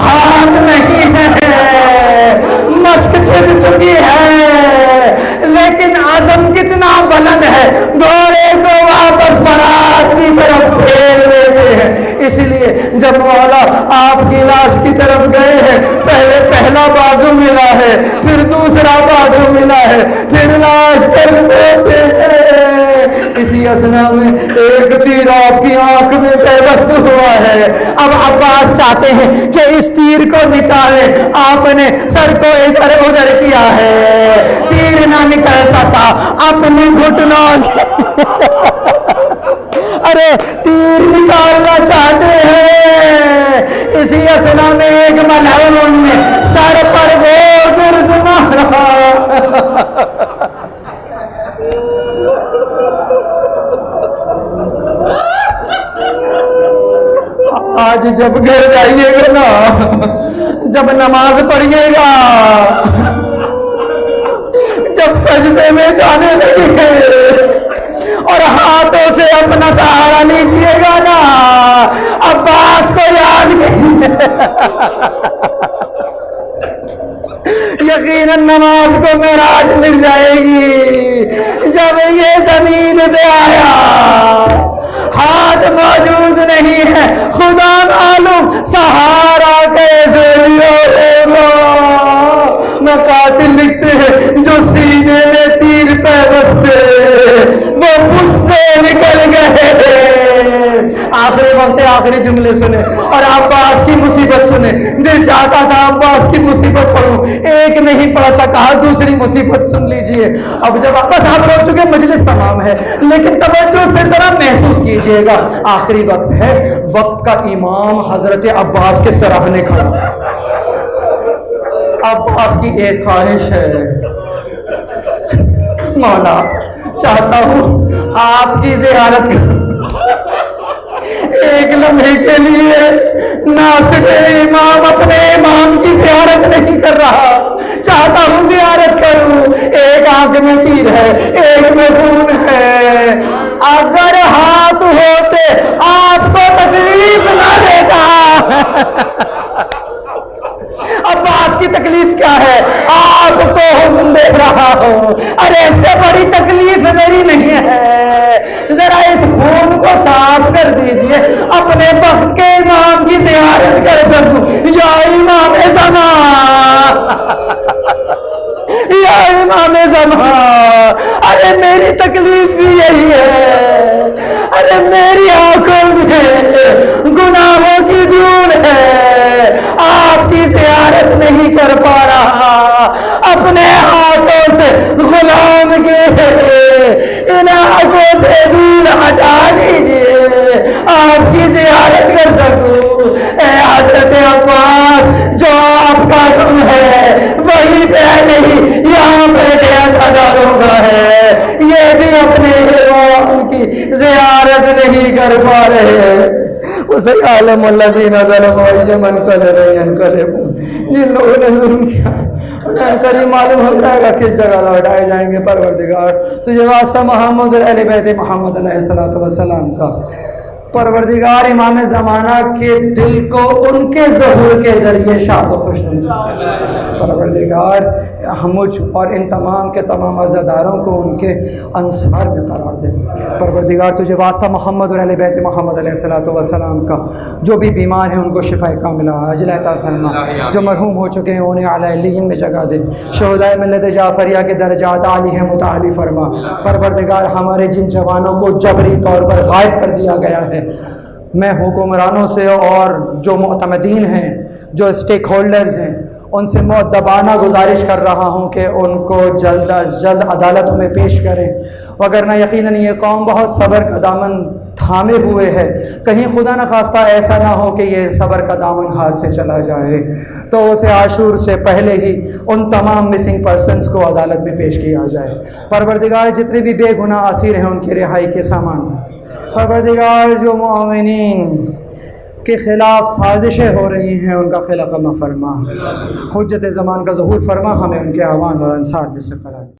Speaker 1: ہاتھ نہیں ہے، مشق چھپ چکی ہے، لیکن عزم کتنا بلند ہے، گھوڑے کو واپس فرات کی طرف پھیر لیتے ہیں، اس لیے جب مولا آپ کی لاش کی طرف گئے ہیں، پہلے پہلا بازو ملا ہے، پھر دوسرا بازو ملا ہے، پھر لاش تک پہنچے ہیں، اسی اسنا میں ایک تیر آپ کی آنکھ میں پیوست ہوا ہے، اب عباس چاہتے ہیں کہ اس تیر کو نکالیں، آپ نے سر کو ادھر ادھر کیا ہے، تیر نہ نکل سکتا، اپنے گھٹنوں ارے تیر نکالنا چاہتے ہیں، اسی اسنا میں ایک ملعون نے سر پر وہ گرز مارا، آج جب گھر جائیے گا نا، جب نماز پڑھیے گا، جب سجدے میں جانے لگے اور ہاتھوں سے اپنا سہارا لیجیے گا نا، عباس کو یاد کیجیے، یقیناً نماز کو معراج مل جائے گی، جب یہ زمین پہ آیا ہاتھ موجود نہیں ہے، خدا معلوم سہارا کیسے لیا ہوگا، مقاتل لکھتے ہیں آخری جملے سنے اور عباس کی مصیبت سنے. دل چاہتا تھا عباس کی مصیبت پڑھوں, ایک نہیں پڑھ سکا, دوسری مصیبت سن لیجئے. اب جب بس آپ رو چکے, مجلس تمام ہے, لیکن توجہ سے ذرا محسوس کیجئے گا, آخری وقت ہے, وقت کا امام حضرت عباس کے سراہنے کھڑا. عباس کی ایک خواہش ہے, مولا چاہتا ہوں آپ کی زیارت ایک لمحے کے لیے. ناصر امام اپنے امام کی زیارت نہیں کر رہا, چاہتا ہوں زیارت کروں. ایک آنکھ میں تیر ہے, ایک میں خون ہے. اگر ہاتھ ہوتے آپ کو تکلیف نہ دیتا. عباس کی تکلیف کیا ہے, آپ کو حکم دے رہا ہوں. ارے اس سے بڑی تکلیف میری نہیں ہے, ذرا اس خون کو صاف کر دیجئے, اپنے وقت کے امام کی زیارت کر سکوں. یا امام زمان, یا امام زمان, ارے میری تکلیف بھی یہی ہے. ارے میری آنکھوں میں گناہوں کی دھول ہے, آپ کی زیارت نہیں کر پا رہا. اپنے ہاتھوں سے غلام کے ان آنکھوں سے دھول ہٹا دیجئے, آپ کی زیارت کر سکوں. اے حضرت عباس, جو آپ کا غم ہے وہی پہ نہیں, یہاں بیٹھے عزاداروں کا ہے. یہ بھی اپنے امام کی زیارت نہیں کر پا رہے. وَسَيَعْلَمُ الَّذِينَ ظَلَمُوا أَيَّ مُنقَلَبٍ يَنقَلِبُونَ. جن لوگوں نے ظلم کیا انہیں قریب معلوم ہو جائے گا کس جگہ لوٹائے جائیں گے. پروردگار تجھے واسطہ محمد اور اہل بیت محمد علیہ السلام کا. پروردگار امام زمانہ کے دل کو ان کے ظہور کے ذریعے شاد و خوش نما. پروردگار مجھ اور ان تمام کے تمام عزاداروں کو ان کے انصار میں قرار دے. پروردگار تجھے واسطہ محمد اور اہل بیت محمد علیہ السلام کا, جو بھی بیمار ہیں ان کو شفا کاملہ عاجلہ عطا فرما. جو مرحوم ہو چکے ہیں انہیں اعلیٰ علیین میں جگہ دے. شہدائے ملت جعفریہ کے درجات عالی ہیں متعالی فرما. پروردگار ہمارے جن جوانوں کو جبری طور پر غائب کر دیا گیا ہے, میں حکمرانوں سے اور جو معتمدین ہیں, جو اسٹیک ہولڈرز ہیں, ان سے مؤدبانہ گزارش کر رہا ہوں کہ ان کو جلد از جلد عدالتوں میں پیش کریں, وگرنہ یقیناً یہ قوم بہت صبر کا دامن تھامے ہوئے ہے. کہیں خدا نخواستہ ایسا نہ ہو کہ یہ صبر کا دامن ہاتھ سے چلا جائے, تو اسے عاشور سے پہلے ہی ان تمام مسنگ پرسنز کو عدالت میں پیش کیا جائے. پروردگار جتنے بھی بے گناہ اسیر ہیں ان کی رہائی کے سامان. پروردگار جو مومنین کے خلاف سازشیں ہو رہی ہیں ان کا خلا خما فرما. حجت زمان کا ظہور فرما, ہمیں ان کے اعوان اور انصار میں سے قرار.